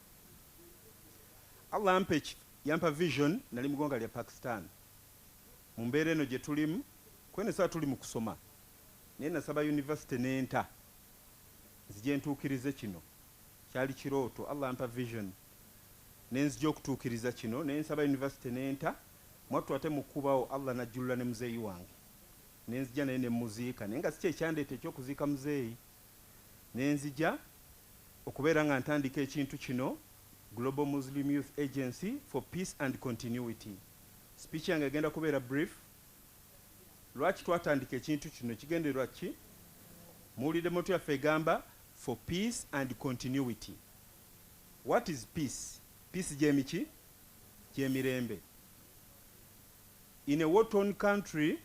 Allah yampa vision, nali mu ggwanga lya Pakistan. Mu mbeera eno gye tulimu kwene saa tuli mu kusoma, naye nasaba university n'enta nzije ntuukirize kino. Kyali kirooto, Allah yampa vision nenzija okutuukiriza kino, naye nsaba university n'enta. Mwattu ate mukubawo Allah najjulula ne muzeeyi wange, nenzija naye ne muziika, naye nga si kyekyandeeta ekyokuziika muzeeyi. Nenzija okubeera nga ntandika ekintu kino, Global Muslim Youth Agency for Peace and Continuity. Speech yange egenda kubeera brief. Lwaki twatandika ekintu kino, kigendererwa ki? Muwulidde moto yaffe egamba for peace and continuity. What is peace? Peace gyemiki? Gyemirembe. In a war-torn country,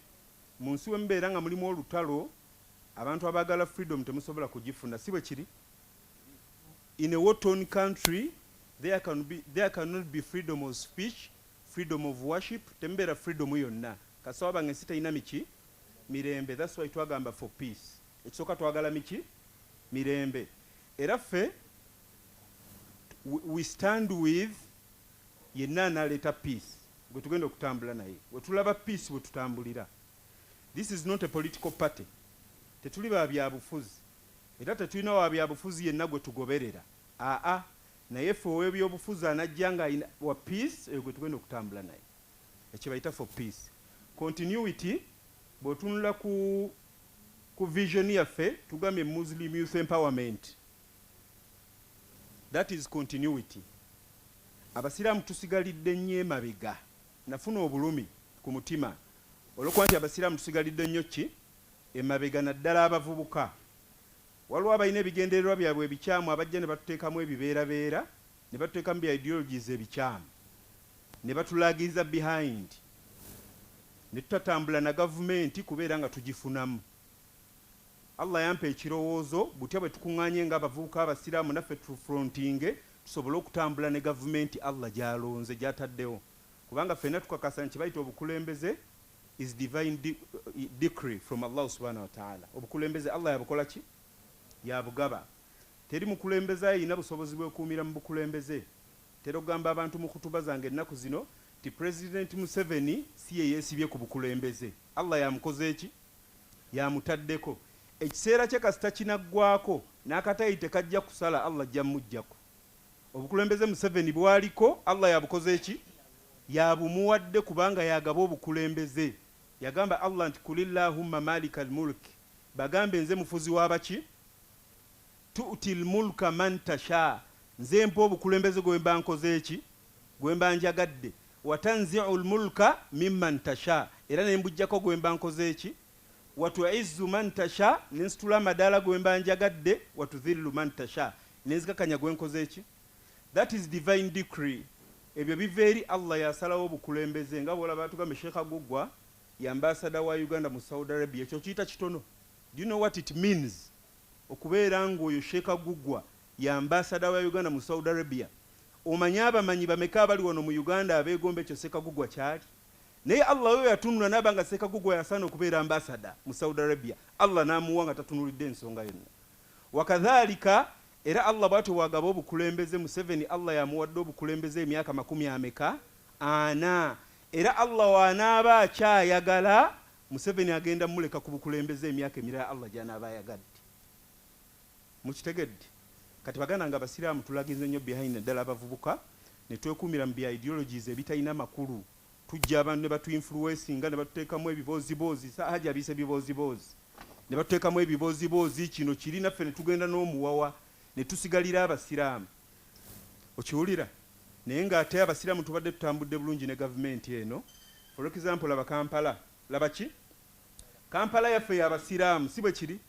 mu nsi wembeera nga mulimu olutalo, abantu abaagala freedom temusobola kugifuna, si bwe kiri? In a war-torn country, there cannot be freedom of speech, freedom of worship, tembeera freedom yonna. Kasaba bange ensi terina miki? Mirembe. That's why twagamba for peace. Ekisooka twagala miki? Mirembe. Era ffe we stand with yenna anaaleeta peace gwe tugenda okutambula naye. We tulaba peace we tutambulira. This is not a political party. Tetuli ba byabufuzi. Era tetulina wa byabufuzi yenna gwe tugoberera. Naye ffe ow'ebyobufuzi anajja nga wa peace eyo gwe tugenda okutambula naye. Ekyo bayita for peace. Continuity, bw'otunula ku vision yaffe tugambye Muslim Youth Empowerment. That is continuity. Abasiraamu tusigalidde nnyo emabega. Nafuna obulumi ku mutima olw'okuba nti abasiraamu tusigalidde nnyo ki emabega, naddala abavubuka. Waliwo abalina ebigendererwa byabwe ebikyamu abajja ne batuteekamu ebibeerabeera, ne batuteekamu bya ideologies ebikyamu, ne batulagiza behind, ne tutatambula na gavumenti kubeera nga tugifunamu. Allah yampa ekirowoozo butya bwe tukuŋŋaanye ng'abavubuka abasiraamu naffe tufrontinge tusobole okutambula ne gavumenti Allah gy'alonze gy'ataddewo, kubanga ffenna tukakasa nti bayita obukulembeze is divine decree from Allah subhanahu wa ta'ala. Obukulembeze Allah yabukola ki? Yabugaba. Teri mukulembeze ayina busobozi bwekuumira mu bukulembeze. Tera okugamba abantu mu kutuba zange ennaku zino ti President Museveni si ye yeesibye ku bukulembeze. Allah yamukoze eki? Yamutaddeko. Ekiseera kye kasita kinaggwako n'akatayite kajja kusala Allah ajja mujjako. Obukulembeze Museveni bwaliko Allah yabukoze eki? Yabumuwadde kubanga yagaba obukulembeze. Yagamba Allah nti kulillahumma malikal mulk, bagambe nze mufuzi w'abaki? Tu'til mulka man tasha, nze mpa obukulembeze gwe mba nkoze eki? Gwe mba njagadde. Watanzi'ul mulka mimman tasha, era ne mbujjako gwe mba nkoze eki? Watu'izzu man tasha, nensitula amadaala gwe mba njagadde. Watudhillu man tasha, nenzikakanya gwe nkoze eki? That is divine decree. Ebyo biva eri Allah yasalawo obukulembeze nga bw'olaba tugambe Sheikh Agugwa ye ambassador wa Uganda mu Saudi Arabia. Ekyo kiyita kitono. Do you know what it means? Okubeera ng'oyo Sheikh Agugwa ye ambassador wa Uganda mu Saudi Arabia. Omanyi abamanyi bameka abali wano mu Uganda abeegomba ekyo Sheikh Agugwa kyali? Naye Allah oyo yatunula n'aba nga Sheikh Agugwa yasaana okubeera ambassador mu Saudi Arabia. Allah n'amuwa nga tatunulidde ensonga yonna. Wakadhalika era Allah bw'atyo wagaba obukulembeze Museveni Allah yamuwadde obukulembeze emyaka 40. Era Allah wanaaba akyayagala Museveni agenda muleka ku bukulembeze emyaka emirala Allah gy'anaaba ayagadde. Mukitegedde? Kati bagana nga abasiraamu tulagize nnyo behind naddala abavubuka ne twekuumira mu bya ideologies ebitalina makulu. Tujja abantu ne batuinfluencinga ne batuteekamu ebiboozibozi, Hajji abiise ebiboozibozi, ne batuteekamu ebiboozibozi, kino kiri naffe ne tugenda n'omuwawa ne tusigalira abasiraamu. Okiwulira? Naye ng'ate abasiraamu tubadde tutambudde bulungi ne gavumenti eno. For example, laba Kampala. Laba ki? Kampala yaffe y'abasiraamu, si bwe kiri?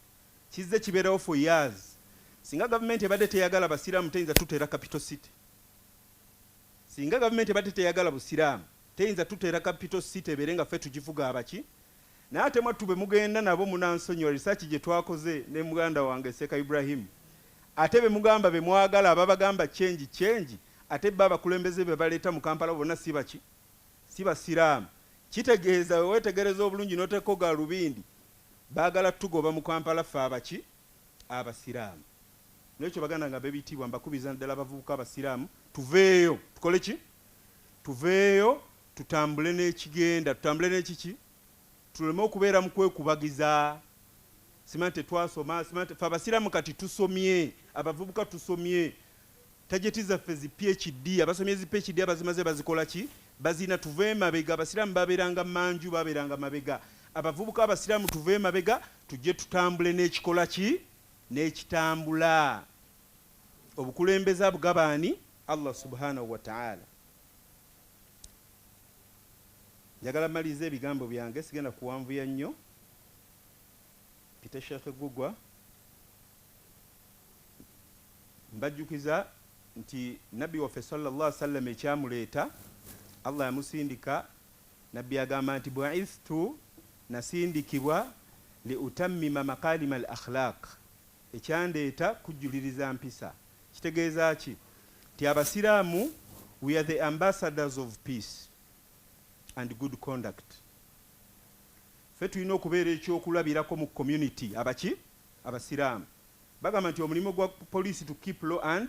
Kizze kibeerawo for years. Singa gavumenti ebadde teyagala basiraamu teyinza tuteera capital city. Singa gavumenti ebadde teyagala busiraamu teyinza tuteera capital city ebeere nga ffe tugivuga abaki? Naye ate mwattu bwe mugenda nabo munansonyiwa research gye twakoze ne muganda wange Seka Ibrahim. ate be mugamba be mwagala ababagamba change ate baba kulembeze be baleta mu Kampala bonna si basiraamu. Kitegeeza wetegereza obulungi n'oteeko galubindi baagala tugoba mu Kampala ffe abasiraamu. N'ekyo baganda nga bebitiibwa mbakubiza ddala abavubuka abasiraamu tuveeyo tukole ki? Tuveeyo tutambule n'ekigenda tutambule n'ekiki? Tuleme okubeera mu kwekubagiza. Simante twasoma simante ffe abasiraamu kati tusomye, abavubuka tusomye. Tajeti zaffe zi PhD abasomye zi PhD abazimaze bazikola ki? Bazina tuve mabega. Abasiraamu babeeranga manju babeeranga mabega. Abavubuka abasiraamu tuve mabega tujje tutambule n'ekikola ki? N'ekitambula. Obukulembeza bugabani Allah subhanahu wa ta'ala. Njagala malize ebigambo byange sigenda kuwanvuya nnyo. Pita Sheikh Gugwa mbajjukiza nti Nabbi waffe sallallahu alaihi wasallam ekyamuleeta Allah yamusindika. Nabbi agamba nti bu'ithtu nasindikibwa li utammima maqalima al akhlaq, ekyandeeta kujuliriza mpisa. Kitegeeza ki? Ti abasiraamu we are the ambassadors of peace and good conduct. Ffe tulina okubeera ekyokulabirako mu community abasiraamu. Bagamba nti omulimu gwa police to keep law and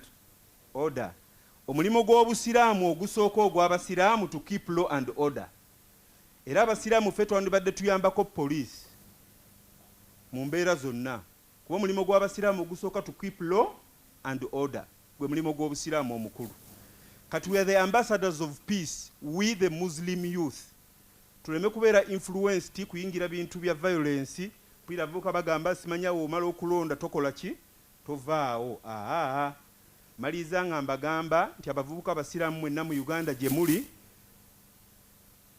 order. Omulimu gw'obusiraamu ogusooka ogw'abasiraamu to keep law and order. Era abasiraamu ffe twandibadde tuyambako police mu mbeera zonna. Kuba omulimu gw'abasiraamu ogusooka to keep law and order gwe mulimu gw'obusiraamu omukulu. Kati we are the ambassadors of peace, we the Muslim youth. Tuleme kubeera influenced kuyingira bintu bya violence. Pira vuka bagamba simanya wo malo okulonda tokola ki? Tovaawo. Maliza ngamba gamba nti abavubuka abasiraamu mwenna mu Uganda gye muli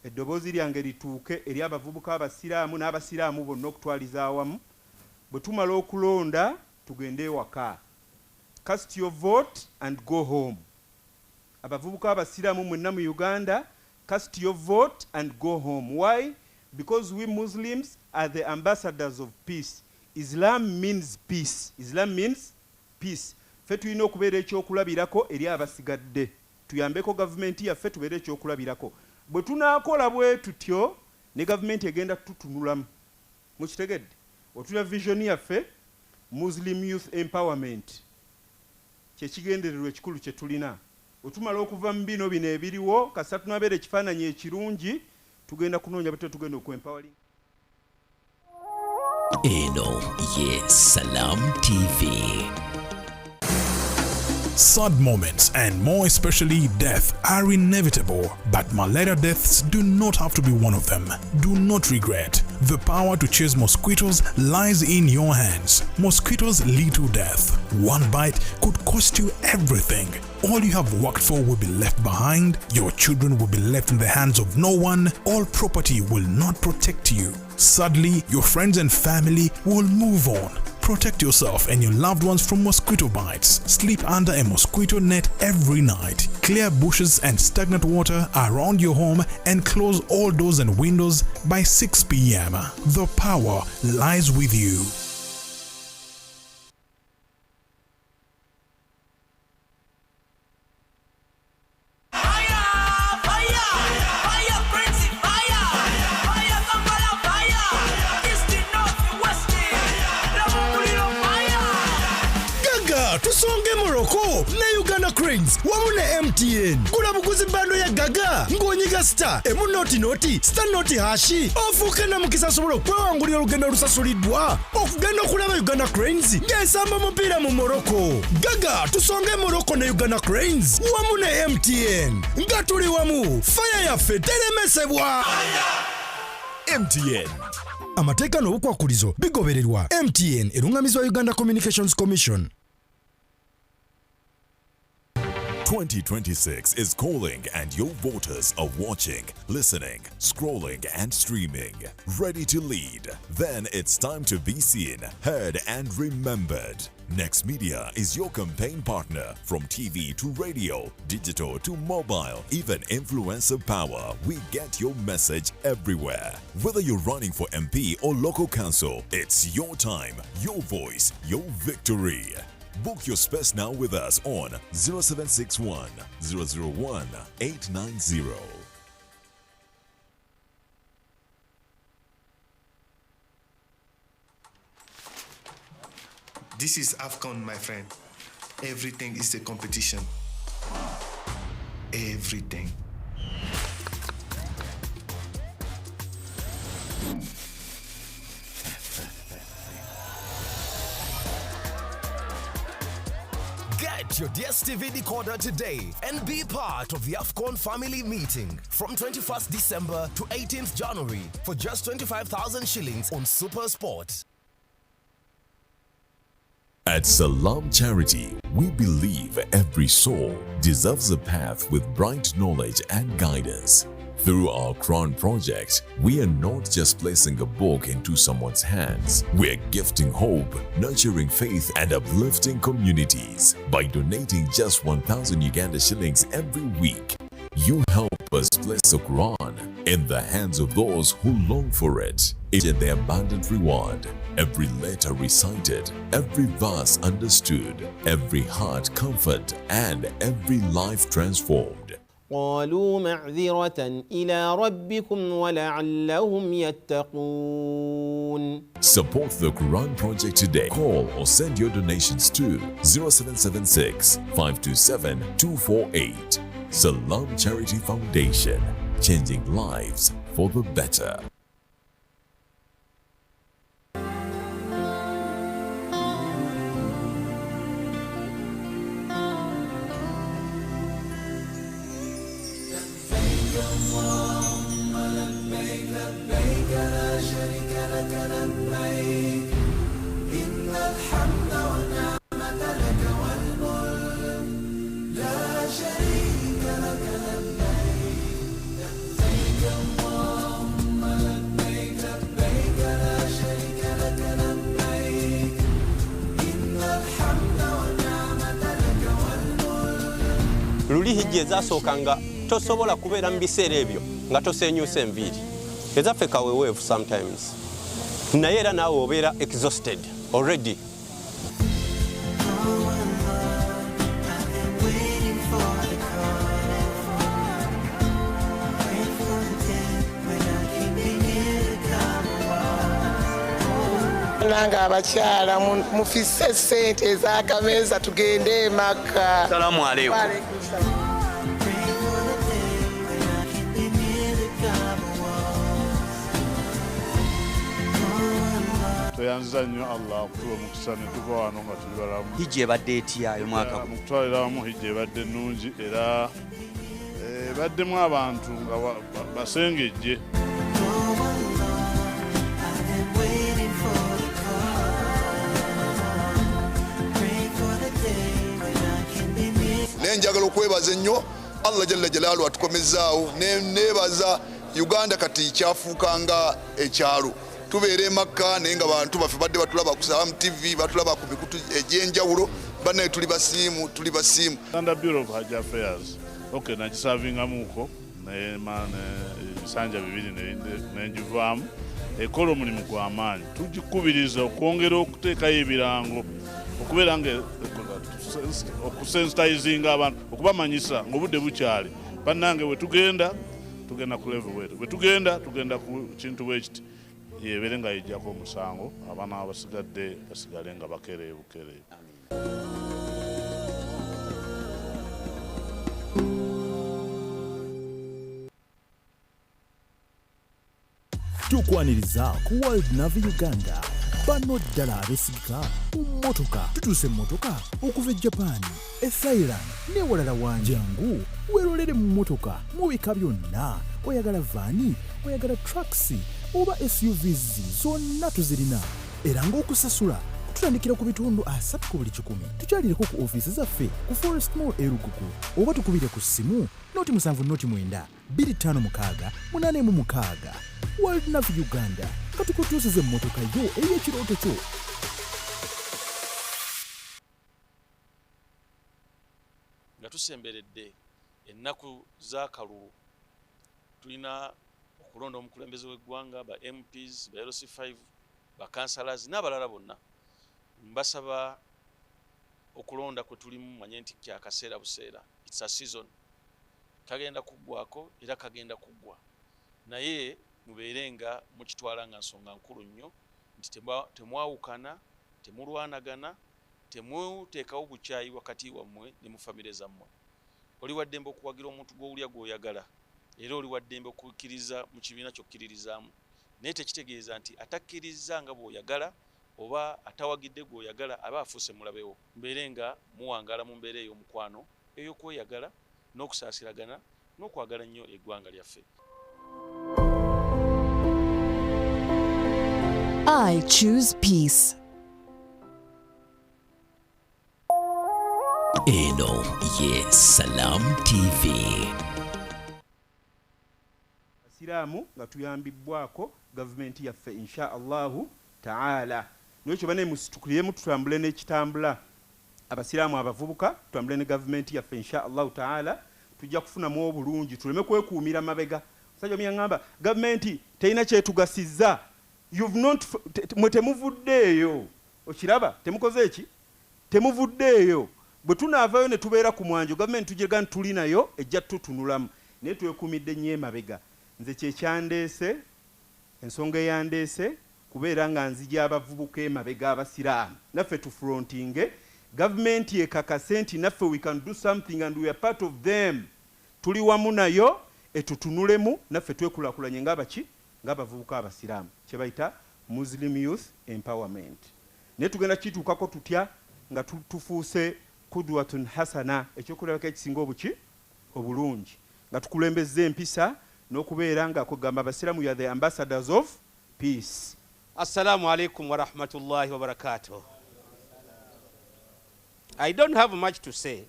eddoboozi lyange lituuke eri abavubuka abasiraamu n'abasiraamu bonna okutwaliza awamu. Bwe tumala okulonda tugende ewaka. Cast your vote and go home. Abavubuka abasiraamu mwenna mu Uganda, cast your vote and go home. Why? Because we Muslims are the ambassadors of peace. Islam means peace. Islam means peace. Ffe tulina okubeera ekyokulabirako eri abasigadde. Tuyambeko gavumenti yaffe tubeere ekyokulabirako. Bwe tunaakola bwe tutyo ne gavumenti egenda tutunulamu. Mukitegedde? Otula vision yaffe Muslim youth empowerment. Kyekigendererwa ekikulu kye tulina. Otumala okuva mu bino ebiriwo kasa tunabeera ekifaananyi ekirungi tugenda kunoonya bate tugenda okwempowering. Eno ye Salam TV. Sad moments and more especially death are inevitable, but malaria deaths do not have to be one of them. Do not regret. The power to chase mosquitoes lies in your hands. Mosquitoes lead to death. One bite could cost you everything. All you have worked for will be left behind. Your children will be left in the hands of no one. All property will not protect you. Sadly, your friends and family will move on. Protect yourself and your loved ones from mosquito bites. Sleep under a mosquito net every night. Clear bushes and stagnant water around your home and close all doors and windows by 6 p.m. The power lies with you. Tusonge Morocco ne Uganda Cranes wamu ne MTN. Kula buguzi bando ya gaga ng'onyiga star emu noti star noti hashi ofuuke na mukisa asobola okwewangulira olugendo olusasulidwa okugenda okulaba Uganda Cranes ng'esamba omupiira mu Morocco. Gaga tusonge Morocco ne Uganda Cranes wamu ne MTN nga tuli wamu fire yaffe teremesebwa. MTN amateeka n'obukwakulizo bigobererwa. MTN erungamizwa Uganda Communications Commission. 2026 is calling and your voters are watching, listening, scrolling and streaming. Ready to lead? Then it's time to be seen, heard and remembered. Next Media is your campaign partner. From TV to radio, digital to mobile, even influencer power, we get your message everywhere. Whether you're running for MP or local council, it's your time, your voice, your victory. Book your space now with us on 0761 001 890. This is AFCON, my friend. Everything is a competition. Everything. Get your DSTV decoder today and be part of the AFCON family meeting from 21st December to 18th January for just 25,000 shillings on Super Sport. At Salam Charity, we believe every soul deserves a path with bright knowledge and guidance. Through our Crown project, we are not just placing a book into someone's hands. We're gifting hope, nurturing faith, and uplifting communities. By donating just 1,000 Uganda shillings every week, you help us place the Quran in the hands of those who long for it. It's the abundant reward. Every letter recited, every verse understood, every heart comfort, and every life transformed. قالوا معذرة إلى ربكم ولعلهم يتقون. Support the Quran Project today. Call or send your donations to 0776 527 248. Salam Charity Foundation, changing lives for the better. Luli hijja ezasookanga tosobola kubeera mu biseera ebyo nga tosenyuusa enviiri. Ezaffe kaweweevu sometimes. Naye era naawe obeera exhausted already. Nanga abakyala mufisse ssente ez'akameza tugende emaka. Salamu alaikum. Tuyanziza nnyo Allah okutuwa omukisa ne tuva wano nga tuli balamu. Hijja ebadde etya omwaka guno? Mukutwalira wamu hijja ebadde nnungi era ebaddemu abantu nga basengejje. Nenjagala okwebaza ennyo Allah jalla jalaalu atukomezaawo nebaza Uganda kati kyafuukanga ekyalo. Tubeera emakka naye nga bantu baffe badde batulaba ku Salam TV, batulaba ku mikutu egy'enjawulo, bannaye tuli basiimu. Uganda Bureau of Hajj Affairs, okay, nagisavingamuuko ebisanja bibiri nenjivaamu. Ekola omulimu gw'amaanyi. Tugikubiriza okwongera okuteekayo ebirango okubeera nga okusensitizinga abantu, okubamanyisa ng'obudde bukyali. Bannange tugenda ku level bwe tugenda ku kintu bwekiti yebeere nga yejjako omusango, abaana abasigadde basigale nga bakereebukereebu. Tukwaniriza ku World Navy Uganda. Bano ddala abeesigika mu mmotoka. Tutuuse mu mmotoka okuva e Japan, e Thailand n'ewalala wanjangu. Weerolere mu mmotoka mu bika byonna. Oyagala vaani, oyagala trucks oba SUVs, zonna tuzirina. Era ng'okusasula tutandikira ku bitundu 3 ku buli 100. Tukyalireko ku ofiisi zaffe ku Forest Mall e Rugugu, oba tukubire ku ssimu noti 7 noti 9 256 886. World Navy Uganda, katukutuusize emmotoka yo ey'ekirooto kyo. Nga tusemberedde ennaku z'akalulu, tulina okulonda omukulembeze w'eggwanga, ba MPs, ba LC5, ba councillors n'abalala bonna. Mbasaba okulonda kwe tulimu manye nti kya kaseera buseera, it's a season, kagenda kuggwako era kagenda kuggwa, naye mubeere nga mukitwala nga nsonga nkulu nnyo nti temwawukana, temulwanagana, temuteekawo bukyayi wakati wammwe ne mu famire zammwe. Oli wa ddembe okuwagira omuntu gw'owulya gw'oyagala, era oli wa ddembe okukkiriza mu kibiina ky'okkiririzaamu, naye tekitegeeza nti atakkiriza nga bw'oyagala oba atawagidde gw'oyagala aba afuuse mulabewo. Mbeere nga muwangala mu mbeera ey'omukwano ey'okweyagala n'okusaasiragana n'okwagala nnyo eggwanga lyaffe. I choose peace. Eno ye Salam TV. Basiraamu nga tuyambibwako gavumenti yaffe insha Allahu taala. N'ekyo bane musitukiremu tutambule n'ekitambula. Abasiraamu abavubuka tutambule ne gavumenti yaffe insha Allahu taala, tujja kufunamu obulungi, tuleme kwekuumira mabega. Musajja myangamba gavumenti terina kyetugasizza. You've not mwe temuvuddeeyo. Okiraba temukoze eki? Temuvuddeeyo. Bwe tunaavaayo ne tubeera ku mwanjo gavumenti tujega ntuli nayo ejja tutunulamu, naye twekuumidde nnyo emabega. Nze kyekyandeese, ensonga eyandeese kubeera nga nzija abavubuka emabega abasiraamu, naffe tufrontinge gavumenti ekakase nti naffe we can do something and we are part of them. Tuli wamu nayo etutunulemu, naffe twekulaakulanye ng'abaki ng'abavubuka abasiraamu, kye bayita Muslim Youth Empowerment. Naye tugenda kituukako tutya nga tufuuse kudwatun hasana, ekyokulabako ekisinga obuki obulungi, nga tukulembezza empisa n'okubeera nga kugamba abasiraamu you are the ambassadors of peace. Assalamu alaikum wa rahmatullahi wa barakatuh. I don't have much to say,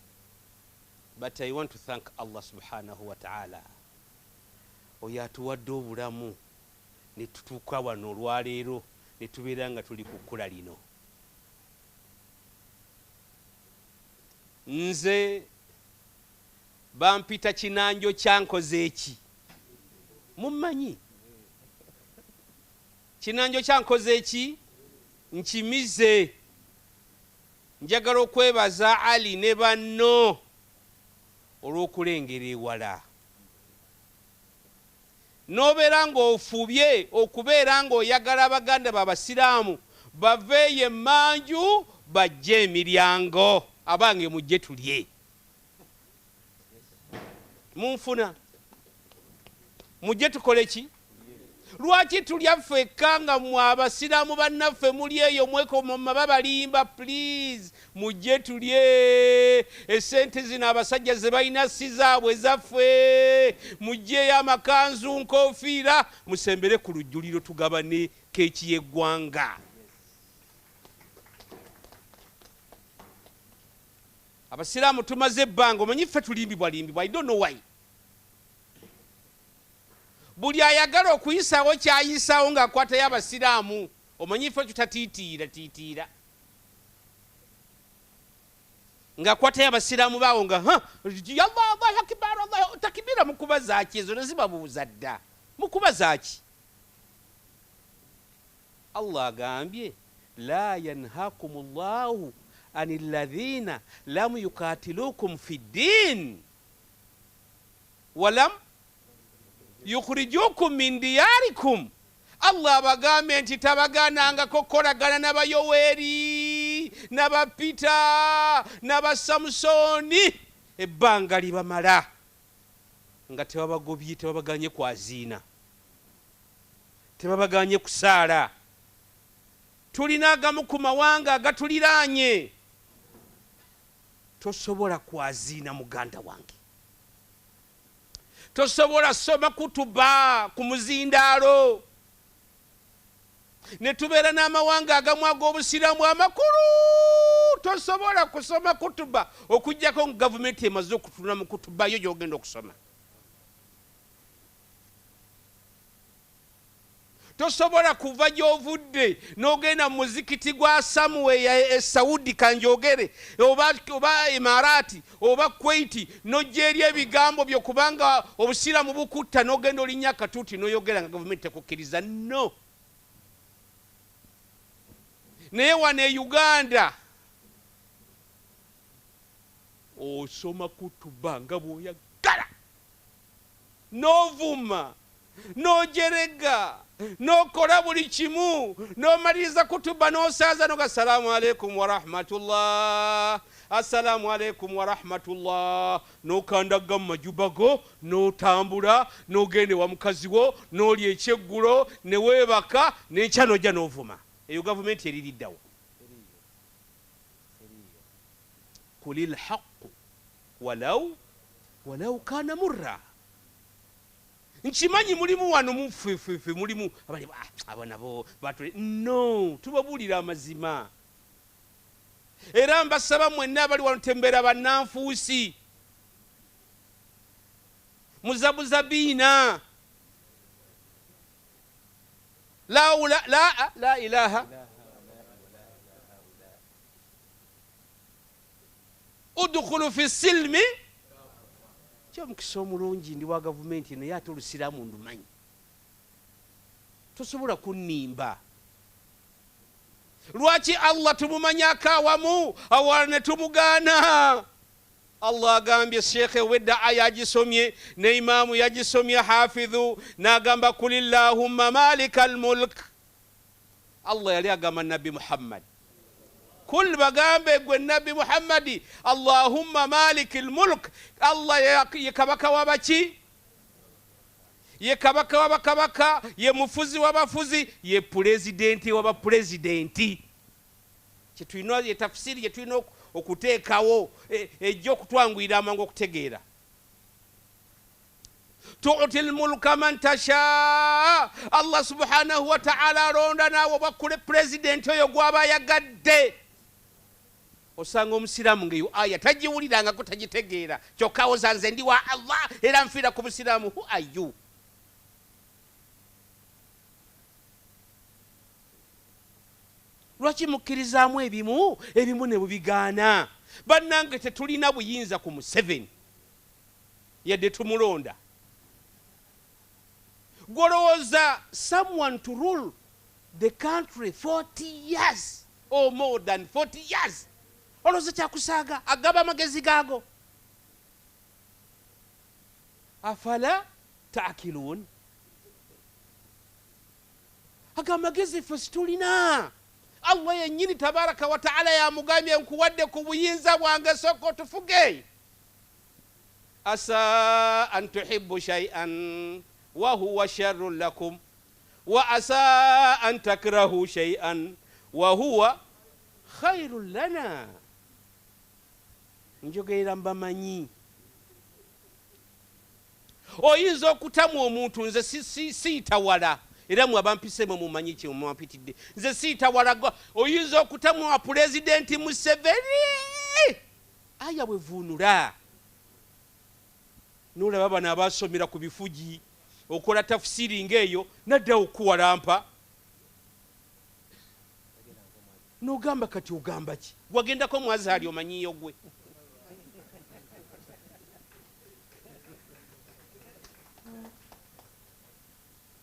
but I want to thank Allah subhanahu wa ta'ala. Oyo atuwadde obulamu ne tutuuka wano olwaleero ne tubeera nga tuli ku kkula lino. Nze bampita kinanjo kyankoze eki. Mummanyi kinanjo kyankoze eki? Nkimize. Njagala okwebaza Ali ne banno olw'okulengera ewala. N'obeera ng'ofubye okubeera ng'oyagala abaganda b'abasiraamu baveeyo emmanju bajje emiryango, abange mujje tulye. Munfuna mujje tukole ki? Lwaki tulya ffekka nga mwe abasiraamu bannaffe muli eyo mwekoma babalimba? Please mujje tulye. Esente zino abasajja ze balina si zaabwe zaffe. Mujjeyo amakanzu nkofiira musembere ku lujjuliro tugabane keeki y'eggwanga. Abasiraamu tumaze ebbanga, omanyi ffe tulimbibwa. I don't know why. Buli ayagala okuyisaawo kyayisaawo ng'akwatayo abasiraamu, omanyi ffe tutatiitiira ng'akwatayo abasiraamu baawo nga Allahu akbar, Allahu takbira. Mukuba zaaki ezo? Nezibabuuza dda, mukuba zaaki? Allah agambye la yanhakumu llahu ani alladhina lam yukatilukum fi ddin walam yukhrijukum min diyarikum. Allah abagambye nti tabaganangako kukolagana n'abayoweeri n'abapita n'abasamusoni ebbanga libamala nga tebabagobye, tebabaganye kwaziina, tebabaganye kusaala. Tulina agamu ku mawanga agatuliraanye, tosobola kwaziina muganda wange, tosobola soma kutuba ku muzindaalo. Ne tubeera n'amawanga agamu ag'obusiraamu amakulu, tosobola kusoma kutuba okujjako nga gavumenti emaze okutuna mu kutuba yo gy'ogenda okusoma. Tosobola kuva gy'ovudde n'ogenda mu muzikiti gwa Samuel Saudi kanjogere oba Emirati oba Kuwait n'ojja eri ebigambo byo kubanga obusiraamu bukutta n'ogenda olinnya akatuuti n'oyogera nga gavumenti tekukkiriza. No. Naye wano e Uganda osoma kutuba nga bw'oyagala n'ovuma n'ojerega n'okola buli kimu n'omaliriza kutuba n'osaaza noga assalamu alaikum warahmatullah assalamu alaikum warahmatullah n'okandaga mu majuba go n'otambula n'ogende wa mukazi wo n'olya ekyeggulo ne weebaka n'enkya n'ojja n'ovuma eyo gavumenti eririddawo kulil haqu walau kana murra nkimanyi mulimu wano mufefefe mulimu abo nabo no tubabuulira amazima era mbasaba mwenna abali wano tembera bannanfuusi muzabuzabiina la ilaha udkhulu fi silmi kyomukisa omulungi ndi wa gavumenti naye ate olusiraamu ndumanyi tosobola kunnimba lwaki allah tumumanyako awamu awala ne tumugaana allah agambye sheekhe wedda aya agisomye ne imaamu yagisomye hafidhu n'agamba kulillahumma malika almulk allah yali agamba nabbi muhammad kul bagambe gwe nabbi muhammadi allahumma maliki almulk allah ye kabaka wabaki ye kabaka wabakabaka ye mufuzi wabafuzi ye pulezidenti wabapulezidenti kyetulina ye tafsiri gyetulina okuteekawo ejja okutwanguyira amangu okutegeera tuuti lmulka man tasha allah subhanahu wa ta'ala alonda naawe obakule pulezidenti oyo gwaba ayagadde osanga omusiraamu ngaeyo aya tagiwulirangako tagitegeera kyokka ozanze ndi wa allah era nfiira ku busiraamu who are you lwaki mukkirizaamu ebimu ne bubigaana bannange tetulina buyinza ku Museveni yadde tumulonda golowooza someone to rule the country 40 years or more than 40 years olowooza kyakusaaga agaba amagezi gaago afala taakiluun aga amagezi ffe situlina allah yennyini tabaraka wa taala yamugambye nkuwadde ku buyinza bwange sooka otufuge asa an tuhibbu shay'an wa huwa sharrun lakum wa asa an takrahu shay'an wa huwa khairun lana njogerera mbamanyi oyinza okutamu omuntu nze siitawala era mwe abampisemu mumanyi kye mwampitidde nze siitawala oyinza okutamu wa pulezidenti Museveni aya bwevuunula nolaba bano abasomera ku bifugi okola tafusiri ng'eyo nadda okuwalampa nogamba kati ogamba ki wagendako mwazaali omanyiyo gwe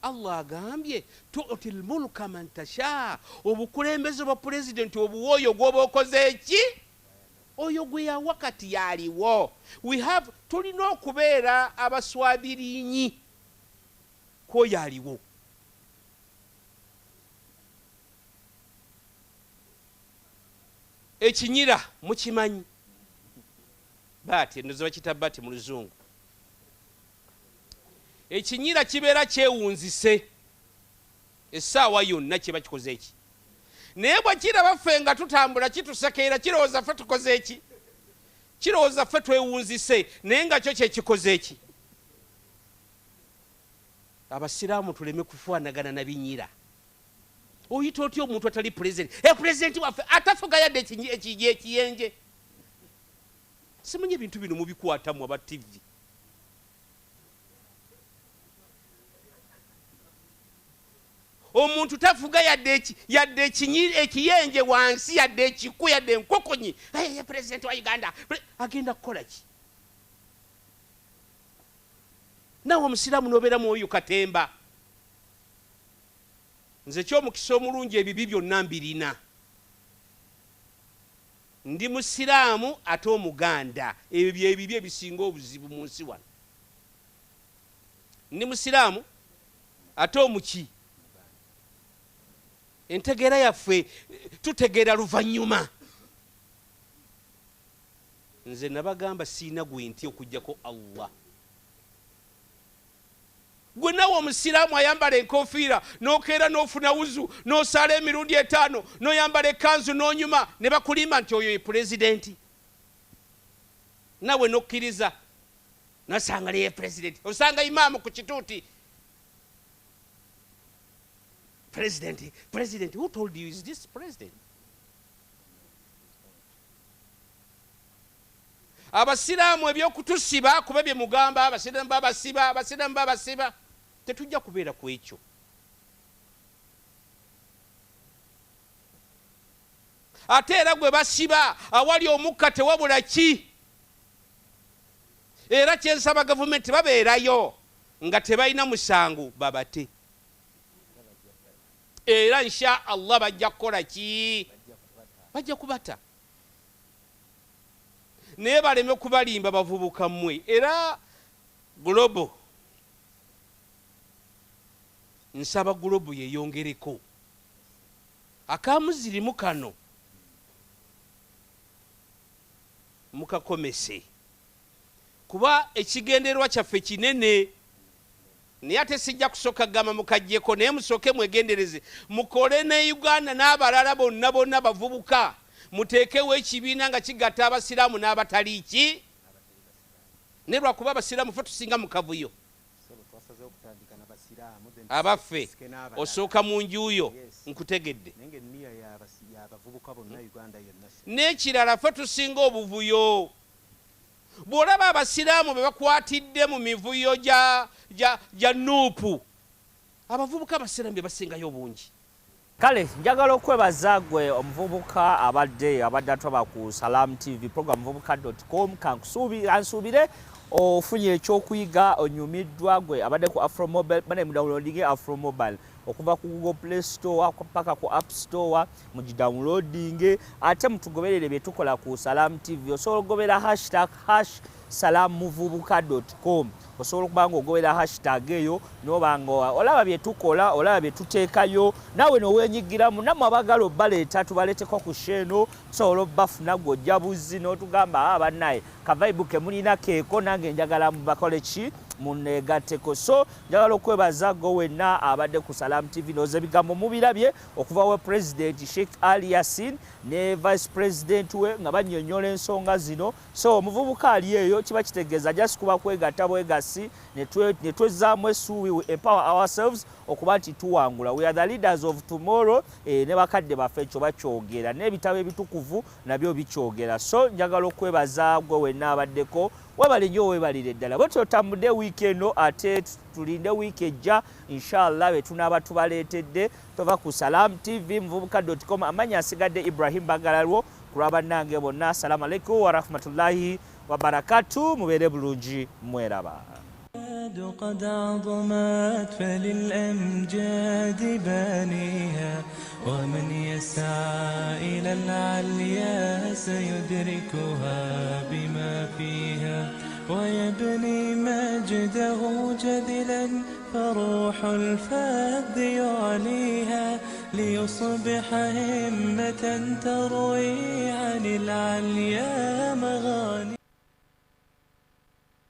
allah agambye tuuti lmulka man tasha obukulembeze bwa pulezidenti obuwa oyo gwoba okoze eki oyo gwe yawa kati yaliwo tulina okubeera abaswabirinyi kwoyo aliwo ekinyira mukimanyi bati endoza bakita bati mu luzungu ekinyira kibeera kyewunzise essaawa yonna kiba kikoze eki naye bwe kiraba ffe nga tutambula kitusekeera kirowooza ffe tukoze eki kirowooza ffe twewunzise naye nga kyo kyekikoze eki abasiraamu tuleme kufaanagana na binyira oyita otya omuntu atali pulezidenti pulezidenti waffe atafuga yadde ekiyenje simanyi ebintu bino mubikwatamu aba tv omuntu tafuga yadde ekiyenje wansi yadde ekiku yadde enkokonyi pulezidenti wa uganda agenda kukola ki nawe omusiraamu nobeera mwoyo katemba nze kyomukisa omulungi ebibi byonna mbirina ndi musiraamu ate omuganda. Ebyo bye bibi ebisinga obuzibu mu nsi wano. Ndi musiraamu ate omuki. Entegeera yaffe tutegeera luvannyuma. Nze nabagamba siina gwe nti okujjako Allah. Gwe nawe omusiraamu ayambala enkofiira n'okeera n'ofuna wuzu n'osaala emirundi 5 n'oyambala ekkanzu n'onyuma ne bakulimba nti oyo ye pulezidenti. Nawe n'okkiriza nasanga ye pulezidenti. Osanga imaamu ku kituuti. President, who told you is this president? Abasiraamu ebyokutusiba kuba bye mugamba abasiraamu babasiba tetujja kubeera ku ekyo. Ate era gwe basiba awali omukka tewabula ki. Era kyensaba gavumenti babeerayo nga tebalina musango babate. Era insha Allah bajja kukola ki? Bajja kubata. Naye baleme kubalimba bavubuka mmwe. Era global. Nsaba global yeyongereko. Akamuzirimu kano. Mukakomese. Kuba ekigenderwa kyaffe kinene. Naye ate sijja kusooka gama mukajjeko naye musooke mwegendereze. Mukole ne Uganda n'abalala bonna bavubuka. Muteekewo ekibiina nga kigatta abasiraamu n'abatali ki. Ne lwakuba abasiraamu ffe tusinga mu kavuyo. Abaffe osooka mu njuyo nkutegedde. N'ekirala ffe tusinga obuvuyo. Bw'olaba abasiraamu be bakwatidde mu mivuyo gya nuupu, abavubuka abasiraamu be basingayo obungi. Kale njagala okwebaza gwe omuvubuka abadde atwaba ku Salam TV program muvubuka.com kansuubire ofunye ekyokuyiga onyumiddwa gwe abadde ku Afromobile bane mudownloading Afromobile okuva ku Google Play Store paka ku App Store mugidownloading ate mutugoberere bye tukola ku Salam TV osobola okugobera #salamuvubuka.com osobola okubanga ogobera hashtag eyo nobanga olaba bye tukola olaba bye tuteekayo nawe nowenyigiramu namwe abagala obbaleeta tubaleteko ku sheno sobola obbafuna gw'ojja buzzi n'otugamba bannaye kavaibu ke mulina keeko nange njagala mubakole ki muneegatteko. So njagala okwebaza go wenna abadde ku Salam TV noze ebigambo mubirabye okuva we President Sheikh Ali Yassin ne Vice President we nga bannyonnyola ensonga zino. So omuvubuka ali eyo kiba kitegeeza just kuba kwegatta bwegasi ne twezzaamu essuubi we empower ourselves okuba nti tuwangula. We are the leaders of tomorrow. Ne bakadde baffe ekyo bakyogera n'ebitabo ebitukuvu nabyo bikyogera. So njagala okwebaza gwe wenna abaddeko webale nnyo webalire ddala bwetyo tambudde weekend ate tulinde wiiki ejja inshallah be tunaaba tubaleetedde tova ku Salam TV muvubuka.com amanya asigadde Ibrahim Bagalalwo kulaba nange bonna. Assalamu alaikum wa rahmatullahi wa barakatuh. Mubeere bulungi mweraba. قد عظمت فللأمجاد بانيها ومن يسعى إلى العليا سيدركها بما فيها ويبني مجده جذلا فروح الفذ يعليها ليصبح همة تروي عن العليا مغاني.